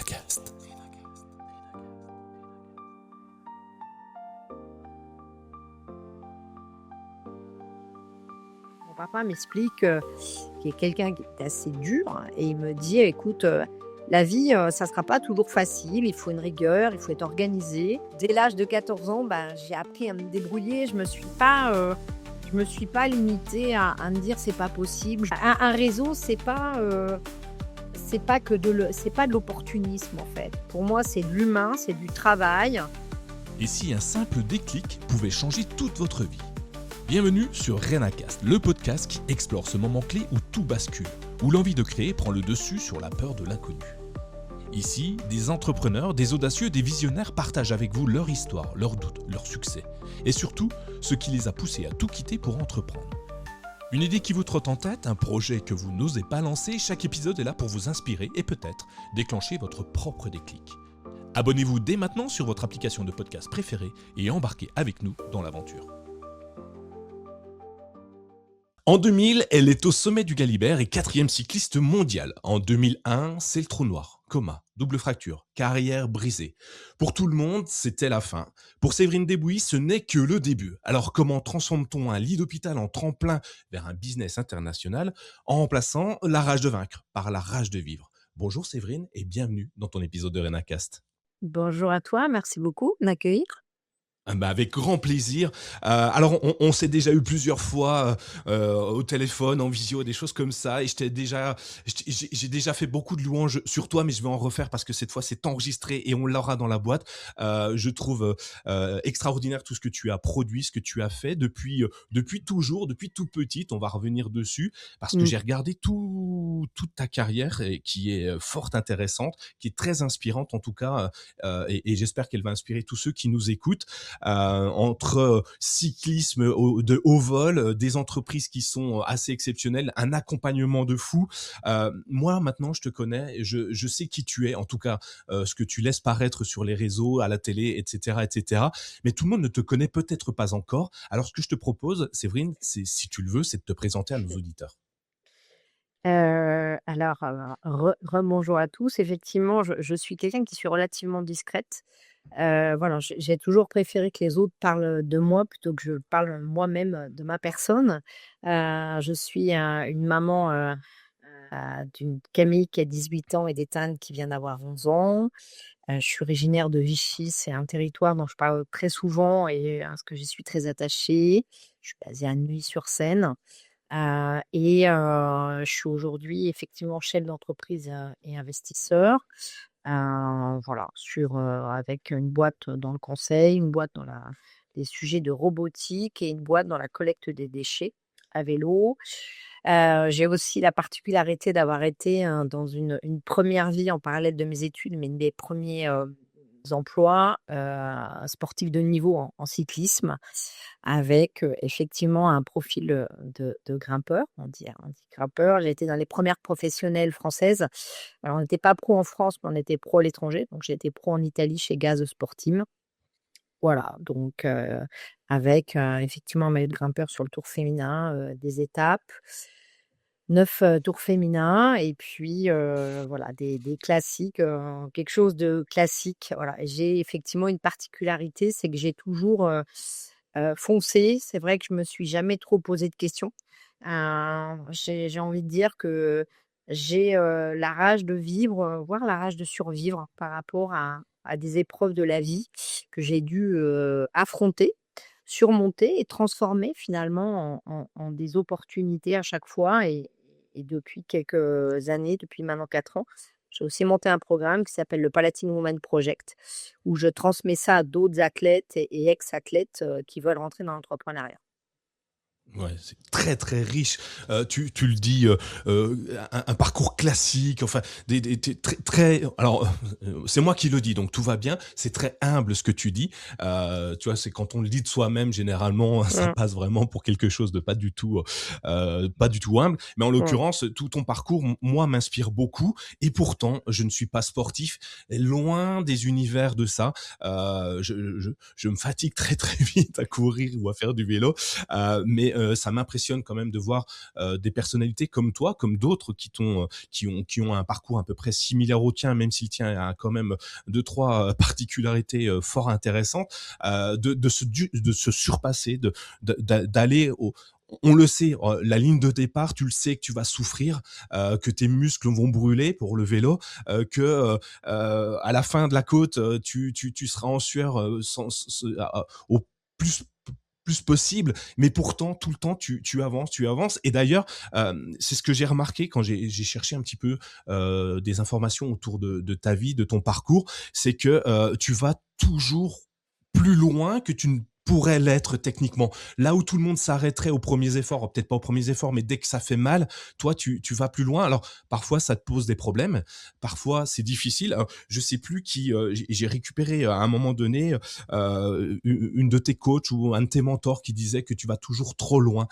Renacast. Mon papa m'explique qu'il est quelqu'un qui est assez dur et il me dit: «Écoute, la vie, ça ne sera pas toujours facile, il faut une rigueur, il faut être organisé». Dès l'âge de 14 ans, j'ai appris à me débrouiller. Je me suis pas limitée à me dire: «C'est pas possible». Un réseau, c'est pas de l'opportunisme, en fait. Pour moi, c'est de l'humain, c'est du travail. Et si un simple déclic pouvait changer toute votre vie? Bienvenue sur Renacast, le podcast qui explore ce moment clé où tout bascule, où l'envie de créer prend le dessus sur la peur de l'inconnu. Ici, des entrepreneurs, des audacieux, des visionnaires partagent avec vous leur histoire, leurs doutes, leurs succès, et surtout, ce qui les a poussés à tout quitter pour entreprendre. Une idée qui vous trotte en tête, un projet que vous n'osez pas lancer, chaque épisode est là pour vous inspirer et peut-être déclencher votre propre déclic. Abonnez-vous dès maintenant sur votre application de podcast préférée et embarquez avec nous dans l'aventure. En 2000, elle est au sommet du Galibert et 4e cycliste mondiale. En 2001, c'est le trou noir, coma, double fracture, carrière brisée. Pour tout le monde, c'était la fin. Pour Séverine Debouy, ce n'est que le début. Alors comment transforme-t-on un lit d'hôpital en tremplin vers un business international en remplaçant la rage de vaincre par la rage de vivre? Bonjour Séverine et bienvenue dans ton épisode de Renacast. Bonjour à toi, merci beaucoup de m'accueillir. Avec grand plaisir. Alors, on s'est déjà eu plusieurs fois au téléphone, en visio, des choses comme ça. Et j'ai déjà fait beaucoup de louanges sur toi, mais je vais en refaire parce que cette fois, c'est enregistré et on l'aura dans la boîte. Je trouve extraordinaire tout ce que tu as produit, ce que tu as fait depuis toujours, depuis toute petite. On va revenir dessus parce que j'ai regardé toute ta carrière qui est fort intéressante, qui est très inspirante en tout cas. Et j'espère qu'elle va inspirer tous ceux qui nous écoutent. Entre cyclisme de haut vol, des entreprises qui sont assez exceptionnelles, un accompagnement de fou. Moi, maintenant, je te connais, je sais qui tu es, en tout cas, ce que tu laisses paraître sur les réseaux, à la télé, etc., etc. Mais tout le monde ne te connaît peut-être pas encore. Alors, ce que je te propose, Séverine, si tu le veux, c'est de te présenter à nos auditeurs. Rebonjour à tous. Effectivement, je suis quelqu'un qui suis relativement discrète. Voilà, j'ai toujours préféré que les autres parlent de moi plutôt que je parle moi-même de ma personne. Je suis, une maman, d'une Camille qui a 18 ans et d'Ethan qui vient d'avoir 11 ans. Je suis originaire de Vichy, c'est un territoire dont je parle très souvent et à ce que j'y suis très attachée. Je suis basée à Neuilly-sur-Seine. Je suis aujourd'hui effectivement chef d'entreprise, et investisseur. Voilà, avec une boîte dans le conseil, une boîte dans les sujets de robotique et une boîte dans la collecte des déchets à vélo. J'ai aussi la particularité d'avoir été, dans une première vie en parallèle de mes études, mais mes premiers emplois, sportifs de niveau en cyclisme avec, effectivement un profil, de grimpeur. On dit grimpeur. J'ai été dans les premières professionnelles françaises. Alors on n'était pas pro en France, mais on était pro à l'étranger. Donc j'ai été pro en Italie chez Gaz Sport Team. Voilà, donc avec, effectivement un maillot de grimpeur sur le Tour féminin, des étapes. 9 tours féminins et puis, voilà des classiques, quelque chose de classique, voilà. Et j'ai effectivement une particularité, c'est que j'ai toujours, foncé. C'est vrai que je me suis jamais trop posé de questions. J'ai envie de dire que j'ai, la rage de vivre, voire la rage de survivre par rapport à des épreuves de la vie que j'ai dû, affronter, surmonter et transformer finalement en des opportunités à chaque fois et depuis quelques années, depuis maintenant 4 ans, j'ai aussi monté un programme qui s'appelle le Palatine Women Project où je transmets ça à d'autres athlètes et ex-athlètes, qui veulent rentrer dans l'entrepreneuriat. Ouais, c'est très très riche. Tu le dis, un parcours classique, enfin très. Alors, c'est moi qui le dis, donc tout va bien. C'est très humble ce que tu dis. Tu vois, c'est quand on le dit de soi-même, généralement, ça Mmh, passe vraiment pour quelque chose de pas du tout humble. Mais en mmh. l'occurrence, tout ton parcours, moi, m'inspire beaucoup. Et pourtant, je ne suis pas sportif, loin des univers de ça. Je me fatigue très très vite à courir ou à faire du vélo. Mais ça m'impressionne quand même de voir des personnalités comme toi, comme d'autres qui ont un parcours à peu près similaire au tien, même si le tien a quand même deux trois particularités fort intéressantes, de se surpasser, d'aller au on le sait, la ligne de départ, tu le sais que tu vas souffrir, que tes muscles vont brûler pour le vélo, que à la fin de la côte, tu seras en sueur au plus plus possible, mais pourtant tout le temps tu avances, tu avances. Et d'ailleurs, c'est ce que j'ai remarqué quand j'ai cherché un petit peu des informations autour de ta vie, de ton parcours, c'est que tu vas toujours plus loin que tu ne pourrais l'être techniquement. Là où tout le monde s'arrêterait aux premiers efforts, peut-être pas aux premiers efforts, mais dès que ça fait mal, toi, tu vas plus loin. Alors, parfois, ça te pose des problèmes. Parfois, c'est difficile. Alors, je sais plus qui, j'ai récupéré à un moment donné une de tes coachs ou un de tes mentors qui disait que tu vas toujours trop loin,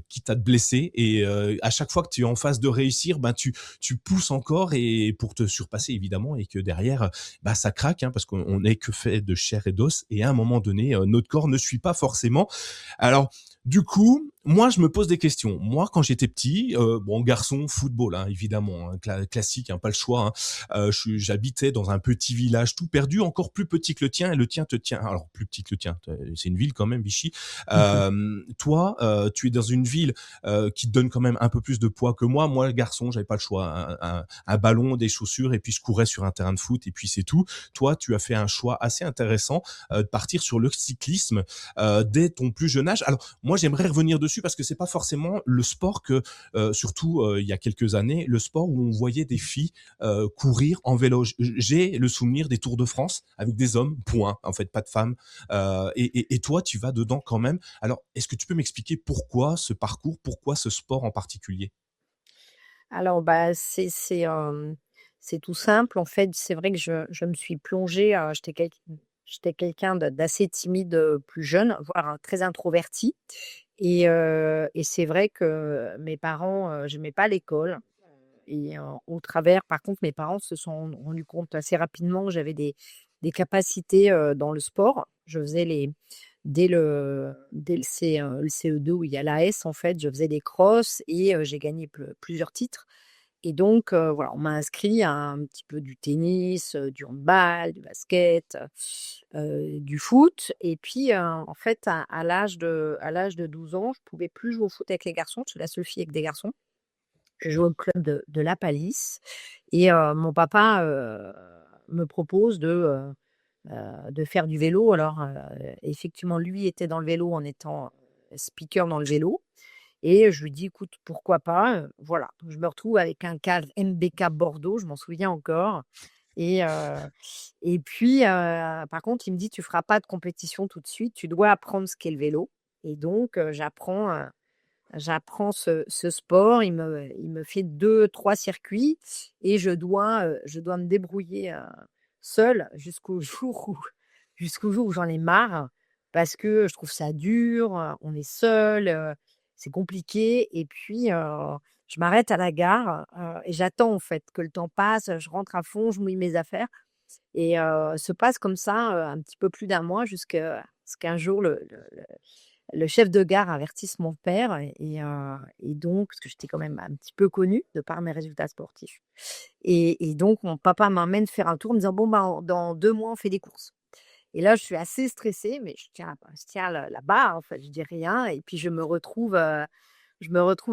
quitte à te blesser. Et à chaque fois que tu es en phase de réussir, ben, tu pousses encore et pour te surpasser, évidemment, et que derrière, bah, ça craque, hein, parce qu'on n'est que fait de chair et d'os. Et à un moment donné, notre corps ne suit pas forcément. Alors, du coup, moi, je me pose des questions. Moi, quand j'étais petit, bon, garçon, football, hein, évidemment, hein, classique, hein, pas le choix. Hein. J'habitais dans un petit village tout perdu, encore plus petit que le tien, et le tien te tient. Alors, plus petit que le tien, c'est une ville quand même, Vichy. Toi, tu es dans une ville qui te donne quand même un peu plus de poids que moi. Moi, garçon, j'avais pas le choix. Un ballon, des chaussures, et puis je courais sur un terrain de foot, et puis c'est tout. Toi, tu as fait un choix assez intéressant de partir sur le cyclisme dès ton plus jeune âge. Alors, moi, j'aimerais revenir dessus parce que c'est pas forcément le sport que, surtout il y a quelques années, le sport où on voyait des filles courir en vélo. J'ai le souvenir des Tours de France avec des hommes, point, en fait, pas de femmes. Et toi, tu vas dedans quand même. Alors, est-ce que tu peux m'expliquer pourquoi ce parcours, pourquoi ce sport en particulier? Alors, bah, c'est tout simple. En fait, c'est vrai que je me suis plongée, j'étais quelqu'un d'assez timide, plus jeune, voire, très introverti et c'est vrai que mes parents, j'aimais pas l'école et au travers par contre, mes parents se sont rendus compte assez rapidement que j'avais des capacités, dans le sport. Je faisais les dès le CE2 où il y a l'AS en fait, je faisais des crosses et j'ai gagné plusieurs titres et donc voilà, on m'a inscrit à un petit peu du tennis, du handball, du basket, du foot et puis, en fait à l'âge de 12 ans, je pouvais plus jouer au foot avec les garçons, je suis la seule fille avec des garçons. Je jouais au club de La Palisse et mon papa, me propose de faire du vélo. Alors, effectivement, lui était dans le vélo en étant speaker dans le vélo et je lui dis: «Écoute, pourquoi pas?» Voilà, donc je me retrouve avec un cadre MBK Bordeaux, je m'en souviens encore et puis, par contre, il me dit: «Tu feras pas de compétition tout de suite, tu dois apprendre ce qu'est le vélo» et donc j'apprends ce sport. Il me fait deux trois circuits et je dois me débrouiller, seule jusqu'au jour où j'en ai marre parce que je trouve ça dur, on est seul, c'est compliqué et puis, je m'arrête à la gare, et j'attends en fait que le temps passe, je rentre à fond, je mouille mes affaires et se passe comme ça, un petit peu plus d'un mois jusqu'à ce qu'un jour le chef de gare avertisse mon père et donc parce que j'étais quand même un petit peu connue de par mes résultats sportifs et donc mon papa m'emmène faire un tour en me disant: «Bon, bah, dans 2 mois, on fait des courses» et là, je suis assez stressée, mais je tiens la barre, en fait, je dis rien et puis je me retrouve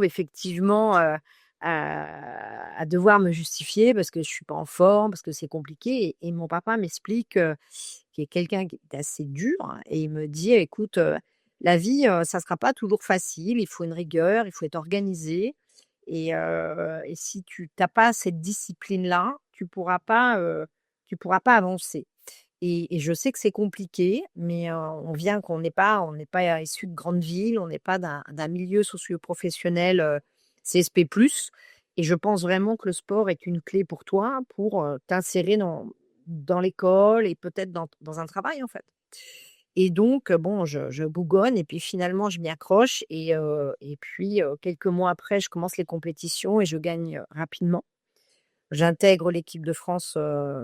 effectivement, à devoir me justifier parce que je suis pas en forme, parce que c'est compliqué et mon papa m'explique, qu'il est quelqu'un qui est assez dur hein, et il me dit: «Écoute, la vie, ça sera pas toujours facile, il faut une rigueur, il faut être organisé et si tu tu pas cette discipline-là, tu pourras pas avancer». Et je sais que c'est compliqué, mais on n'est pas issu de grandes villes, on n'est pas d'un milieu socio-professionnel, CSP+, et je pense vraiment que le sport est une clé pour toi, pour, t'insérer dans l'école et peut-être dans un travail, en fait. Et donc, bon, je bougonne et puis finalement je m'y accroche et puis, quelques mois après, je commence les compétitions et je gagne, rapidement. J'intègre l'équipe de France,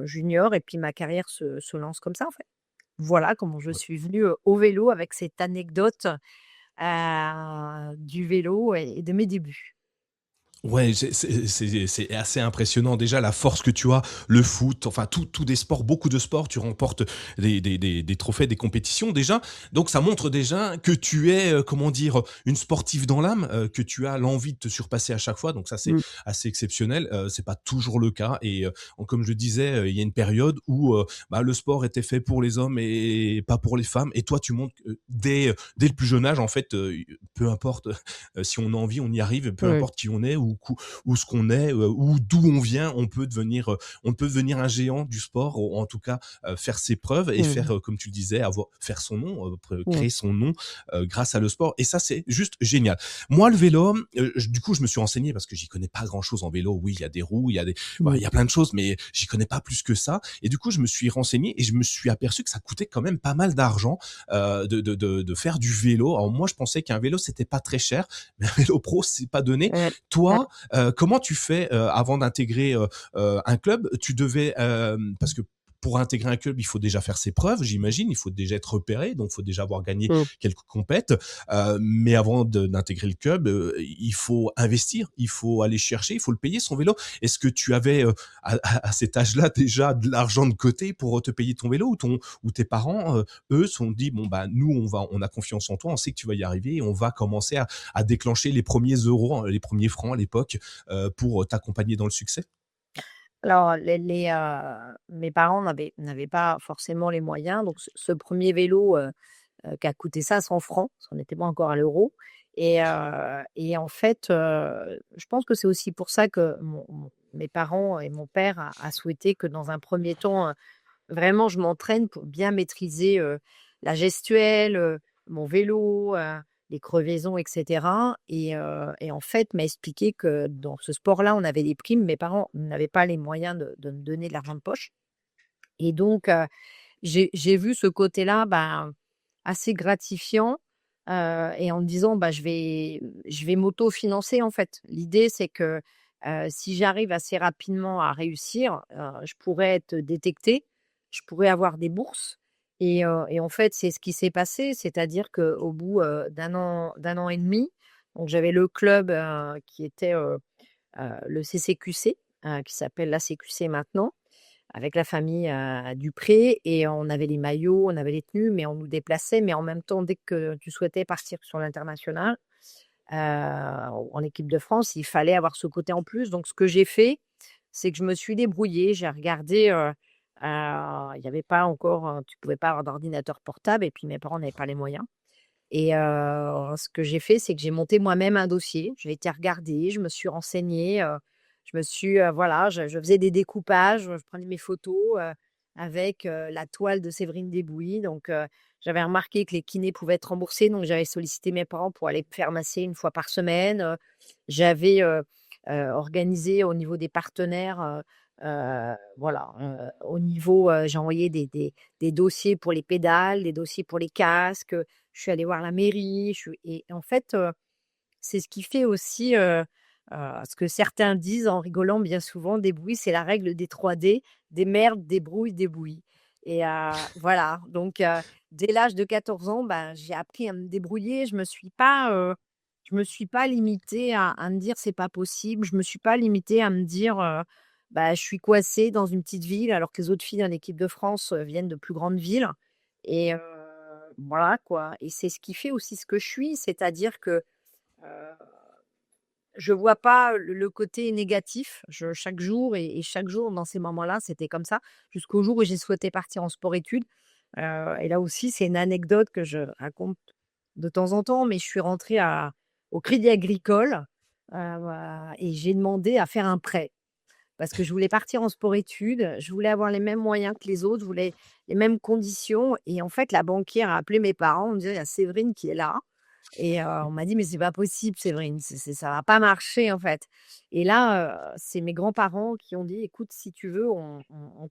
junior et puis ma carrière se lance comme ça, en fait. Voilà comment je suis venue, au vélo avec cette anecdote, du vélo et de mes débuts. Ouais, c'est assez impressionnant déjà la force que tu as, le foot, enfin tous des sports, beaucoup de sports, tu remportes des trophées, des compétitions déjà. Donc ça montre déjà que tu es, comment dire? Une sportive dans l'âme, que tu as l'envie de te surpasser à chaque fois. Donc ça, c'est Mmh. assez exceptionnel. C'est pas toujours le cas et comme je disais, il y a une période où, bah, le sport était fait pour les hommes et pas pour les femmes et toi tu montres que dès le plus jeune âge en fait, peu importe si on a envie, on y arrive, peu Oui, importe qui on est ou ce qu'on est, ou d'où on vient, on peut devenir un géant du sport, ou en tout cas faire ses preuves et mmh, faire, comme tu le disais, faire son nom, mmh, créer son nom grâce à le sport. Et ça, c'est juste génial. Moi, le vélo, du coup, je me suis renseigné parce que j'y connais pas grand-chose en vélo. Oui, il y a des roues, il mmh. y a plein de choses, mais j'y connais pas plus que ça. Et du coup, je me suis renseigné et je me suis aperçu que ça coûtait quand même pas mal d'argent de faire du vélo. Alors moi, je pensais qu'un vélo, c'était pas très cher, mais un vélo pro, c'est pas donné. Ouais. Toi, comment tu fais avant d'intégrer un club? Tu devais, parce que pour intégrer un club, il faut déjà faire ses preuves, j'imagine. Il faut déjà être repéré, donc il faut déjà avoir gagné Mmh. quelques compètes. Mais avant d'intégrer le club, il faut investir, il faut aller chercher, il faut le payer son vélo. Est-ce que tu avais à cet âge-là déjà de l'argent de côté pour te payer ton vélo ou tes parents, eux, se sont dit bon bah nous on a confiance en toi, on sait que tu vas y arriver et on va commencer à déclencher les premiers euros, les premiers francs à l'époque pour t'accompagner dans le succès? Alors mes parents n'avaient pas forcément les moyens, donc ce 1er vélo, qui a coûté 500 francs, parce qu'on n'était pas encore à l'euro et en fait, je pense que c'est aussi pour ça que mes parents et mon père a souhaité que dans un premier temps, vraiment je m'entraîne pour bien maîtriser, la gestuelle, mon vélo, les crevaisons et cetera et en fait, m'a expliqué que dans ce sport-là, on avait des primes. Mes parents n'avaient pas les moyens de me donner de l'argent de poche et donc j'ai vu ce côté-là, ben, assez gratifiant, et en me disant: «Bah, je vais m'autofinancer», en fait. L'idée, c'est que, si j'arrive assez rapidement à réussir, je pourrais être détectée, je pourrais avoir des bourses et en fait, c'est ce qui s'est passé. C'est-à-dire qu'au bout, d'un an et demi, donc j'avais le club, qui était, le CCQC, qui s'appelle l'ACQC maintenant avec la famille, Dupré et on avait les maillots, on avait les tenues, mais on nous déplaçait. Mais en même temps, dès que tu souhaitais partir sur l'international, en équipe de France, il fallait avoir ce côté en plus. Donc ce que j'ai fait, c'est que je me suis débrouillée. J'ai regardé, il y avait pas encore, tu pouvais pas avoir d'ordinateur portable et puis mes parents n'avaient pas les moyens et ce que j'ai fait, c'est que j'ai monté moi-même un dossier. J'ai été regarder, je me suis renseignée, je me suis, voilà, je faisais des découpages, je prenais mes photos, avec, la toile de Séverine Debouy. Donc j'avais remarqué que les kinés pouvaient être remboursés, donc j'avais sollicité mes parents pour aller me faire masser une fois par semaine, j'avais, organisé au niveau des partenaires, voilà, au niveau, j'ai envoyé des dossiers pour les pédales, des dossiers pour les casques, je suis allée voir la mairie, je suis et en fait, c'est ce qui fait aussi, ce que certains disent en rigolant bien souvent, débrouille, c'est la règle des 3D, démerde, débrouille, débouille et voilà donc dès l'âge de 14 ans, ben, j'ai appris à me débrouiller. Je me suis pas limitée à me dire: «C'est pas possible». Je me suis pas limitée à me dire, «Bah, je suis coincée dans une petite ville», alors que les autres filles en équipe de France, viennent de plus grandes villes et voilà quoi et c'est ce qui fait aussi ce que je suis. C'est-à-dire que, heu, je vois pas le côté négatif. Chaque jour et chaque jour dans ces moments-là, c'était comme ça, jusqu'au jour où j'ai souhaité partir en sport-études, et là aussi, c'est une anecdote que je raconte de temps en temps, mais je suis rentrée au Crédit Agricole, et j'ai demandé à faire un prêt parce que je voulais partir en sport-études, je voulais avoir les mêmes moyens que les autres, je voulais les mêmes conditions et en fait, la banquière a appelé mes parents en me disant: «Il y a Séverine qui est là» et on m'a dit: «Mais c'est pas possible Séverine, ça va pas marcher en fait» et là, c'est mes grands-parents qui ont dit: «Écoute, si tu veux, on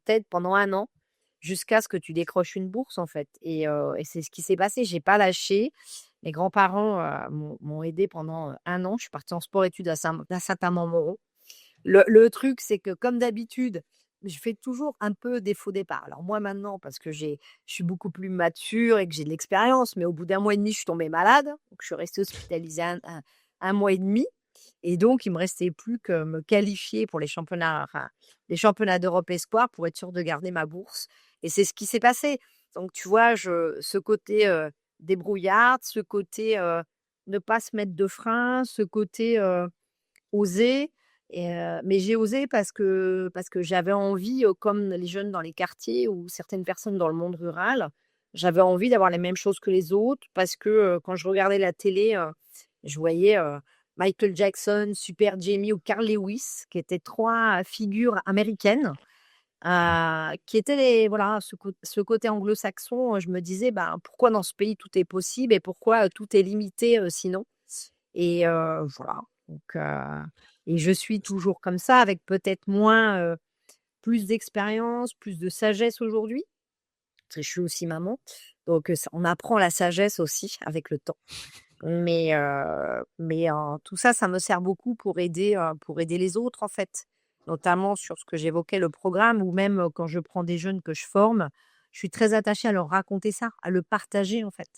t'aide pendant un an jusqu'à ce que tu décroches une bourse en fait» et c'est ce qui s'est passé. J'ai pas lâché. Mes grands-parents, m'ont aidée pendant, 1 an. Je suis partie en sport-études à Saint-Amand-Montrond. Le truc, c'est que comme d'habitude, je fais toujours un peu des faux départs. Alors moi maintenant, parce que je suis beaucoup plus mature et que j'ai de l'expérience, mais au bout d'un mois et demi, je suis tombée malade. Donc je suis restée hospitalisée un mois et demi. Et donc, il me restait plus que me qualifier pour les championnats d'Europe espoir pour être sûre de garder ma bourse. Et c'est ce qui s'est passé. Donc, tu vois, ce côté débrouillarde, ce côté ne pas se mettre de frein, ce côté oser. Mais j'ai osé parce que j'avais envie, comme les jeunes dans les quartiers ou certaines personnes dans le monde rural, j'avais envie d'avoir les mêmes choses que les autres parce que quand je regardais la télé, je voyais Michael Jackson, Super Jamie ou Carl Lewis, qui étaient trois figures américaines, qui étaient voilà, ce côté anglo-saxon. Je me disais, ben, pourquoi dans ce pays tout est possible et pourquoi tout est limité sinon. Et voilà, donc et je suis toujours comme ça avec peut-être plus d'expérience, plus de sagesse aujourd'hui, parce que je suis aussi maman, donc on apprend la sagesse aussi avec le temps. Mais tout ça, ça me sert beaucoup pour aider les autres, en fait, notamment sur ce que j'évoquais, le programme ou même, quand je prends des jeunes que je forme, je suis très attachée à leur raconter ça, à le partager, en fait.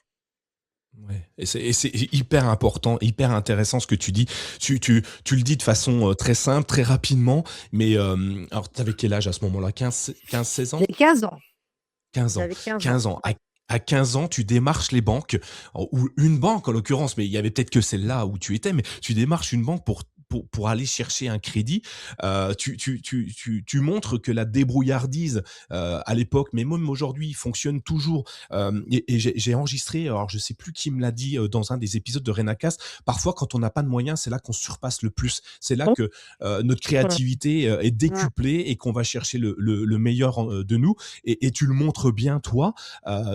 Ouais, et c'est hyper important, hyper intéressant ce que tu dis. Tu le dis de façon très simple, très rapidement, mais alors, t'avais quel âge à ce moment-là? 15, 16 ans? J'ai 15 ans, 15 ans. j'avais 15 ans, 15 ans. ouais. À 15 ans, tu démarches les banques, ou une banque en l'occurrence, mais il y avait peut-être que celle-là où tu étais, mais tu démarches une banque pour aller chercher un crédit. Tu montres que la débrouillardise à l'époque, mais même aujourd'hui, fonctionne toujours. Et j'ai enregistré, alors je sais plus qui me l'a dit dans un des épisodes de Renacast, parfois quand on n'a pas de moyens, c'est là qu'on surpasse le plus. C'est là Mmh, que notre mmh, créativité est mmh, décuplée et qu'on va chercher le meilleur de nous. Et tu le montres bien, toi.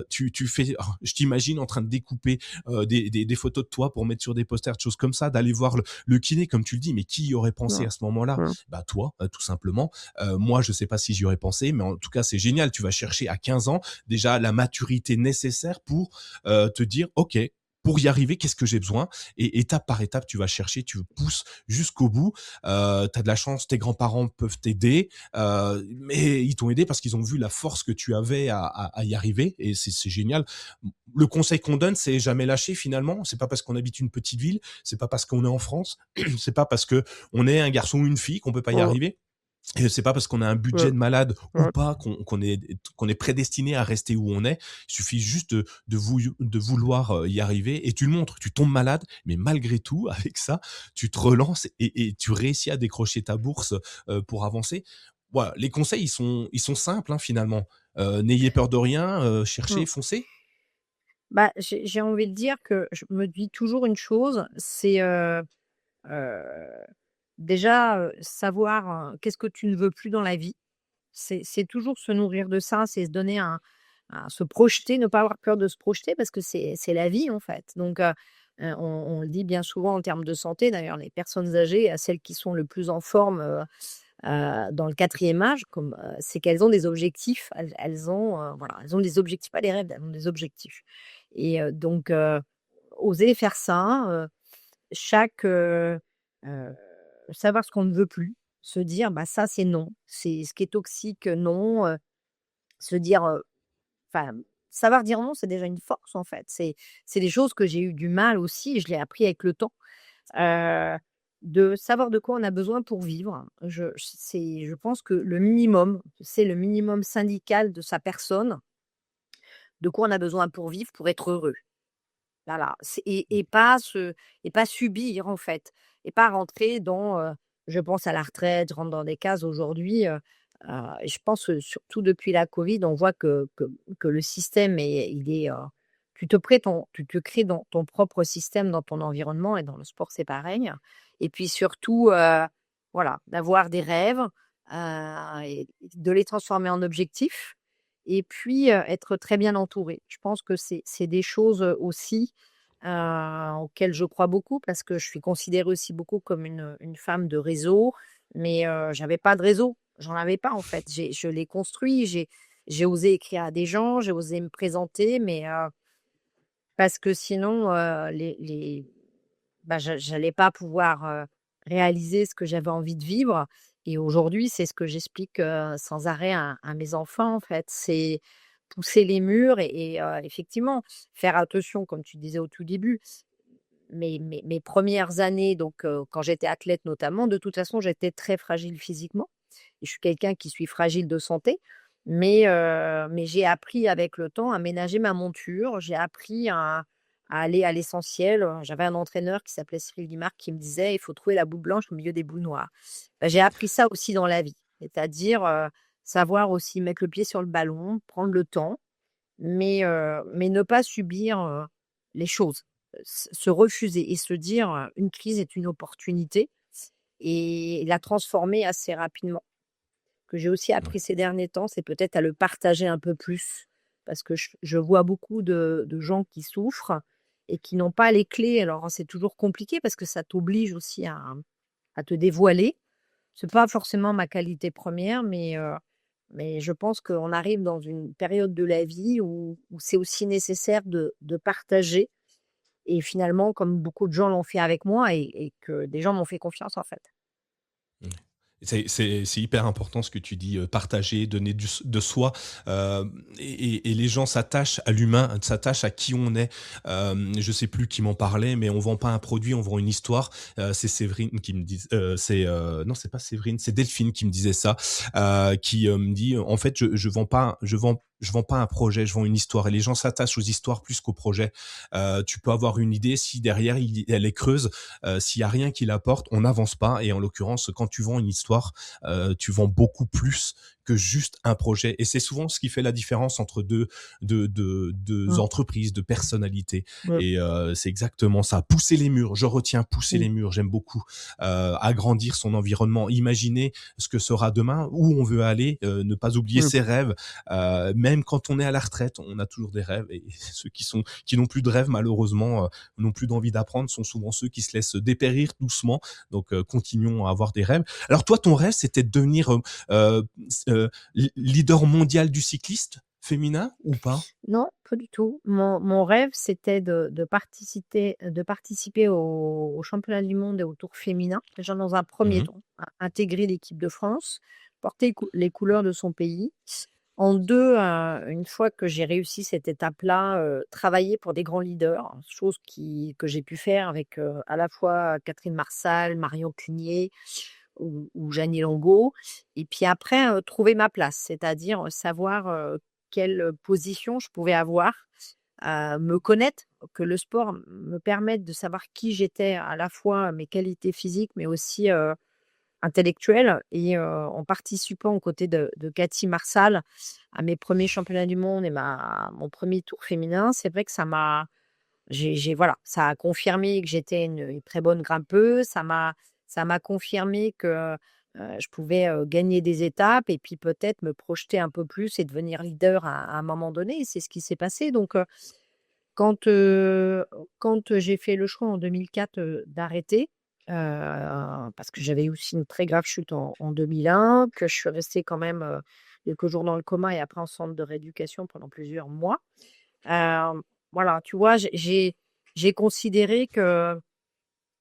Tu fais, oh, je t'imagine en train de découper des photos de toi pour mettre sur des posters, de choses comme ça, d'aller voir le kiné, comme tu le dis, mais qui y aurait pensé mmh, à ce moment-là? mmh. Bah toi, tout simplement. Moi, je sais pas si j'y aurais pensé, mais en tout cas, c'est génial. Tu vas chercher à 15 ans déjà la maturité nécessaire pour te dire, OK, pour y arriver, qu'est-ce que j'ai besoin? Et étape par étape, tu vas chercher, tu pousses jusqu'au bout. Tu as de la chance, tes grands-parents peuvent t'aider, mais ils t'ont aidé parce qu'ils ont vu la force que tu avais à y arriver, et c'est génial. Le conseil qu'on donne, c'est jamais lâcher finalement. C'est pas parce qu'on habite une petite ville, c'est pas parce qu'on est en France, c'est pas parce que on est un garçon ou une fille qu'on peut pas y Mmh, arriver. Et c'est pas parce qu'on a un budget mmh, de malade ou mmh. pas qu'on est prédestiné à rester où on est. Il suffit juste de vouloir y arriver, et tu le montres. Tu tombes malade, mais malgré tout, avec ça, tu te relances et tu réussis à décrocher ta bourse pour avancer. Voilà, les conseils, ils sont simples hein, finalement. N'ayez peur de rien, cherchez, Mmh. foncez. Bah, j'ai envie de dire que je me dis toujours une chose, c'est, heu, déjà, savoir, qu'est-ce que tu ne veux plus dans la vie. C'est toujours se nourrir de ça, c'est se donner se projeter, ne pas avoir peur de se projeter parce que c'est la vie, en fait. Donc on le dit bien souvent en termes de santé, d'ailleurs, les personnes âgées, celles qui sont le plus en forme, dans le quatrième âge, c'est qu'elles ont des objectifs. Elles ont, voilà, elles ont des objectifs, pas des rêves, elles ont des objectifs. Et donc oser faire ça, chaque, heu, savoir ce qu'on ne veut plus, se dire: «Bah, ça, c'est non, c'est ce qui est toxique, non», se dire, enfin, savoir dire non, c'est déjà une force, en fait. C'est des choses que j'ai eu du mal aussi et je l'ai appris avec le temps, heu, de savoir de quoi on a besoin pour vivre. Je pense que le minimum, c'est le minimum syndical de sa personne, de quoi on a besoin pour vivre, pour être heureux. Voilà, et pas subir en fait, et pas rentrer dans, je pense à la retraite, je rentre dans des cases aujourd'hui, et je pense, surtout depuis la covid, on voit que le système il est, tu te crées dans ton propre système, dans ton environnement, et dans le sport, c'est pareil. Et puis surtout, voilà, d'avoir des rêves, et de les transformer en objectifs, et puis, être très bien entouré. Je pense que c'est des choses, aussi, auxquelles je crois beaucoup parce que je suis considérée aussi beaucoup comme une femme de réseau, mais j'avais pas de réseau. J'en avais pas en fait. Je l'ai construit, j'ai osé écrire à des gens, j'ai osé me présenter, mais parce que sinon, bah, j'allais pas pouvoir, réaliser ce que j'avais envie de vivre. Et aujourd'hui, c'est ce que j'explique, sans arrêt à mes enfants, en fait. C'est pousser les murs et effectivement, faire attention, comme tu disais au tout début. Mes 1 années, donc quand j'étais athlète notamment, de toute façon, j'étais très fragile physiquement et je suis quelqu'un qui suis fragile de santé, mais j'ai appris avec le temps à ménager ma monture. J'ai appris à aller à l'essentiel. J'avais un entraîneur qui s'appelait Cyril Guimard qui me disait: «Il faut trouver la boule blanche au milieu des boules noires». Bah, j'ai appris ça aussi dans la vie, c'est-à-dire, savoir aussi mettre le pied sur le ballon, prendre le temps, mais ne pas subir, les choses. Se refuser et se dire, «Une crise est une opportunité» et la transformer assez rapidement. Que j'ai aussi Ouais. appris ces derniers temps, c'est peut-être à le partager un peu plus parce que je vois beaucoup de gens qui souffrent et qui n'ont pas les clés. Alors, c'est toujours compliqué parce que ça t'oblige aussi à te dévoiler. C'est pas forcément ma qualité première, mais je pense qu'on arrive dans une période de la vie où c'est aussi nécessaire de partager et finalement, comme beaucoup de gens l'ont fait avec moi et que des gens m'ont fait confiance, en fait. Mmh. C'est hyper important ce que tu dis, partager, donner de soi, et les gens s'attachent à l'humain, s'attachent à qui on est. Je sais plus qui m'en parlait, mais on vend pas un produit, on vend une histoire. C'est Séverine qui me dit, non, c'est pas Séverine, c'est Delphine qui me disait ça, qui, me dit: «En fait, je vends pas un projet, je vends une histoire» et les gens s'attachent aux histoires plus qu'aux projets. Tu peux avoir une idée, si derrière elle est creuse, s'il y a rien qui l'apporte, on n'avance pas et en l'occurrence, quand tu vends une histoire, tu vends beaucoup plus que juste un projet et c'est souvent ce qui fait la différence entre deux Mmh, entreprises, deux personnalités mmh, et c'est exactement ça. Pousser les murs, je retiens pousser mmh, les murs, j'aime beaucoup. Agrandir son environnement, imaginer ce que sera demain, où on veut aller, ne pas oublier mmh, ses rêves. Même quand on est à la retraite, on a toujours des rêves et ceux qui n'ont plus de rêves malheureusement, n'ont plus d'envie d'apprendre sont souvent ceux qui se laissent dépérir doucement. Donc, continuons à avoir des rêves. Alors toi, ton rêve, c'était de devenir leader mondial du cycliste féminin ou pas? non, pas du tout. Mon rêve, c'était de participer au championnat du monde et au Tour féminin. Déjà dans un premier Mmh. temps, intégrer l'équipe de France, porter les couleurs de son pays. En 2, une fois que j'ai réussi cette étape-là, travailler pour des grands leaders, chose que j'ai pu faire avec, à la fois Catherine Marsal, Marion Cugnet ou Jeannie Longo et puis après, trouver ma place, c'est-à-dire, savoir, quelle position je pouvais avoir, me connaître, que le sport me permette de savoir qui j'étais, à la fois mes qualités physiques, mais aussi, intellectuelle et en participant aux côtés de Cathy Marsal à mes premiers championnats du monde et mon premier Tour féminin, c'est vrai que voilà, ça a confirmé que j'étais une très bonne grimpeuse, ça m'a confirmé que, je pouvais, gagner des étapes et puis peut-être me projeter un peu plus et devenir leader à un moment donné et c'est ce qui s'est passé donc quand, heu, quand j'ai fait le choix en 2004, d'arrêter, parce que j'avais eu aussi une très grave chute en 2001, que je suis restée quand même, quelques jours dans le coma et après en centre de rééducation pendant plusieurs mois. Voilà, tu vois, j'ai considéré que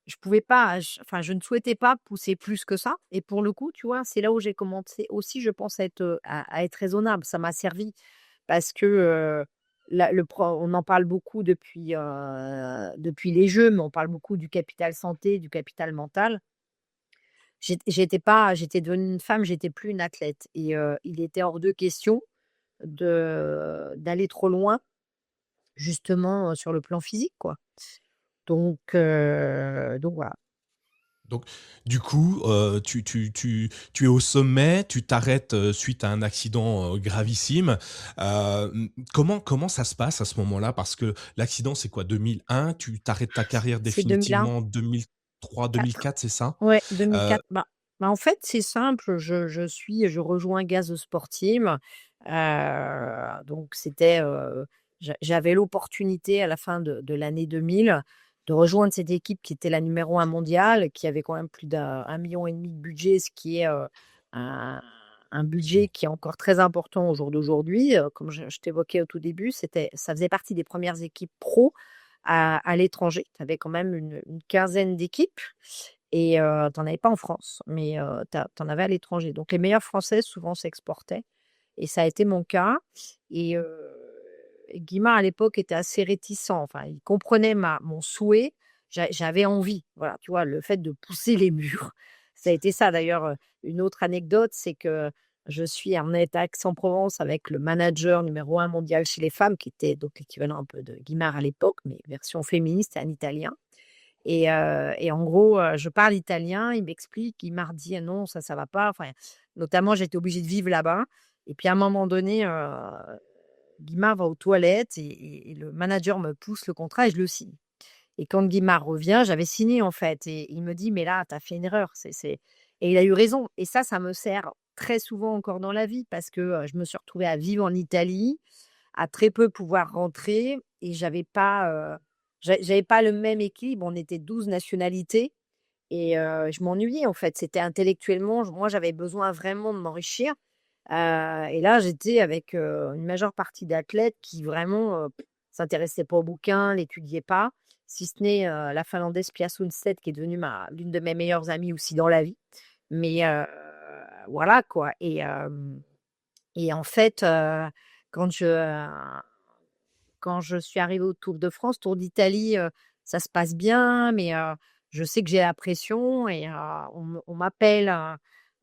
je pouvais pas, enfin, je ne souhaitais pas pousser plus que ça et pour le coup, tu vois, c'est là où j'ai commencé aussi, je pense, à être raisonnable. Ça m'a servi parce que, on en parle beaucoup depuis les Jeux, mais on parle beaucoup du capital santé, du capital mental. J'étais devenue une femme, j'étais plus une athlète et il était hors de question d'aller trop loin, justement, sur le plan physique, quoi. Donc voilà. Donc, du coup, tu es au sommet, tu t'arrêtes, suite à un accident, gravissime. Comment ça se passe à ce moment-là? Parce que l'accident, c'est quoi? 2001, tu t'arrêtes ta carrière C'est 2001, définitivement en 2003-2004, c'est ça? ouais, Heu, 2004. En fait, c'est simple, je rejoins Gaz Sportive, donc j'avais l'opportunité à la fin de l'année 2000 de rejoindre cette équipe qui était la numéro 1 mondiale, qui avait quand même plus d'1,5 million de budget, ce qui est, un un budget qui est encore très important au jour d'aujourd'hui. Comme je t'évoquais au tout début, ça faisait partie des premières équipes pro à l'étranger. Tu avais quand même une quinzaine d'équipes et tu avais pas en France, mais tu en avais à l'étranger. Donc les meilleures françaises souvent s'exportaient et ça a été mon cas et Guimard à l'époque était assez réticent, enfin il comprenait mon souhait, j'avais envie, voilà, tu vois? Le fait de pousser les murs. Ça a été ça d'ailleurs, une autre anecdote, c'est que je suis emmenée à Aix-en-Provence avec le manager numéro 1 mondial chez les femmes, qui était donc l'équivalent un peu de Guimard à l'époque, mais version féministe, un Italien. Et en gros, je parle italien, il m'explique, il m'a redit: «Ah non, ça va pas». Enfin, notamment, j'étais obligée de vivre là-bas et puis à un moment donné, Guimard va aux toilettes et le manager me pousse le contrat et je le signe. Et quand Guimard revient, j'avais signé en fait et il me dit: «Mais là, tu as fait une erreur». C'est et il a eu raison et ça me sert très souvent encore dans la vie parce que, je me suis retrouvée à vivre en Italie, à très peu pouvoir rentrer et j'avais pas le même équilibre. On était 12 nationalités et je m'ennuyais en fait. C'était intellectuellement, moi j'avais besoin vraiment de m'enrichir, et là j'étais avec, une majeure partie d'athlètes qui vraiment, s'intéressaient pas aux bouquins, l'étudiaient pas, si ce n'est, la Finlandaise Pia Sundstedt qui est devenue ma l'une de mes meilleures amies aussi dans la vie. Mais voilà quoi et en fait, quand je, quand je suis arrivée au Tour de France, Tour d'Italie, ça se passe bien, mais je sais que j'ai la pression et on m'appelle,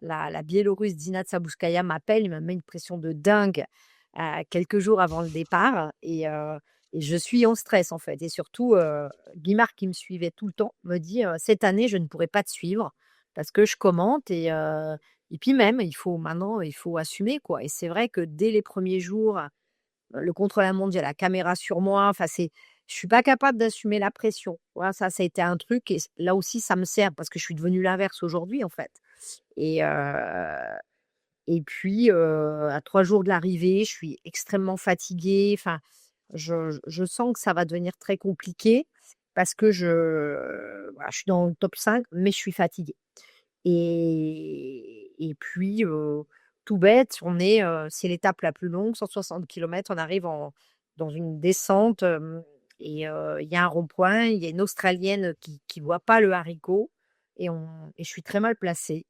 la Biélorusse Dina Tsabouskaya m'appelle, il me met une pression de dingue, quelques jours avant le départ et je suis en stress, en fait et surtout, Guimard qui me suivait tout le temps me dit: «Cette année, je ne pourrai pas te suivre parce que je commente et puis même, il faut assumer, quoi» et c'est vrai que dès les premiers jours le contre-la-montre, il y a la caméra sur moi, enfin je suis pas capable d'assumer la pression. Voilà, ça a été un truc et là aussi ça me sert parce que je suis devenue l'inverse aujourd'hui, en fait et et puis, à 3 jours de l'arrivée, je suis extrêmement fatiguée, enfin, je sens que ça va devenir très compliqué parce que voilà, je suis dans le top 5 mais je suis fatiguée. Et puis, tout bête, c'est l'étape la plus longue, 160 kilomètres. On arrive dans une descente, il y a un rond-point, il y a une Australienne qui voit pas le haricot et je suis très mal placée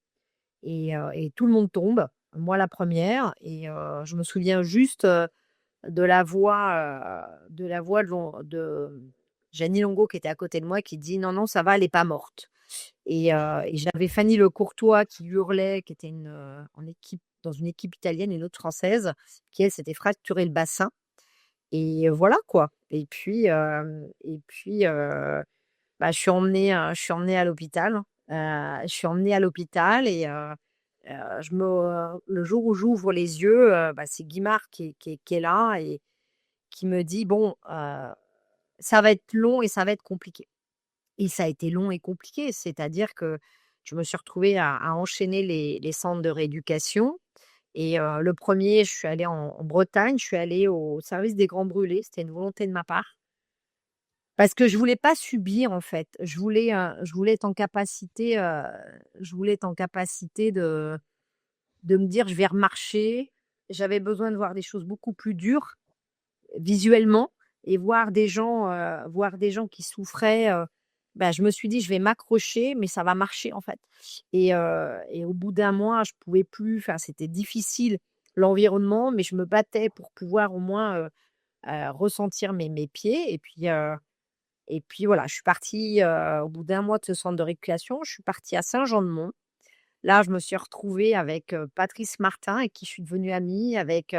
et tout le monde tombe, moi la première et je me souviens juste, de la voix de Jeannie Longo qui était à côté de moi qui dit: «Non, non, ça va, elle est pas morte». Et j'avais Fanny Le Courtois qui hurlait, qui était en équipe dans une équipe italienne, une autre française, qui elle s'était fracturé le bassin et voilà quoi. Bah, je suis emmenée à l'hôpital. Je suis emmenée à l'hôpital et le jour où j'ouvre les yeux, bah, c'est Guimard qui est là et qui me dit: «Bon, ça va être long et ça va être compliqué». Et ça a été long et compliqué, c'est-à-dire que je me suis retrouvée à enchaîner les centres de rééducation et le premier, je suis allée en Bretagne, je suis allée au service des grands brûlés, c'était une volonté de ma part. Parce que je voulais pas subir en fait, je voulais être en capacité, de me dire: «Je vais remarcher». J'avais besoin de voir des choses beaucoup plus dures visuellement et voir des gens qui souffraient, bah, je me suis dit: «Je vais m'accrocher, mais ça va marcher, en fait» et au bout d'un mois, je pouvais plus, enfin, c'était difficile l'environnement, mais je me battais pour pouvoir au moins, ressentir mes pieds et puis voilà, je suis partie, au bout d'un mois de ce centre de rééducation, je suis partie à Saint-Jean-de-Mont. Là, je me suis retrouvée avec, Patrice Martin avec qui je suis devenue amie, avec,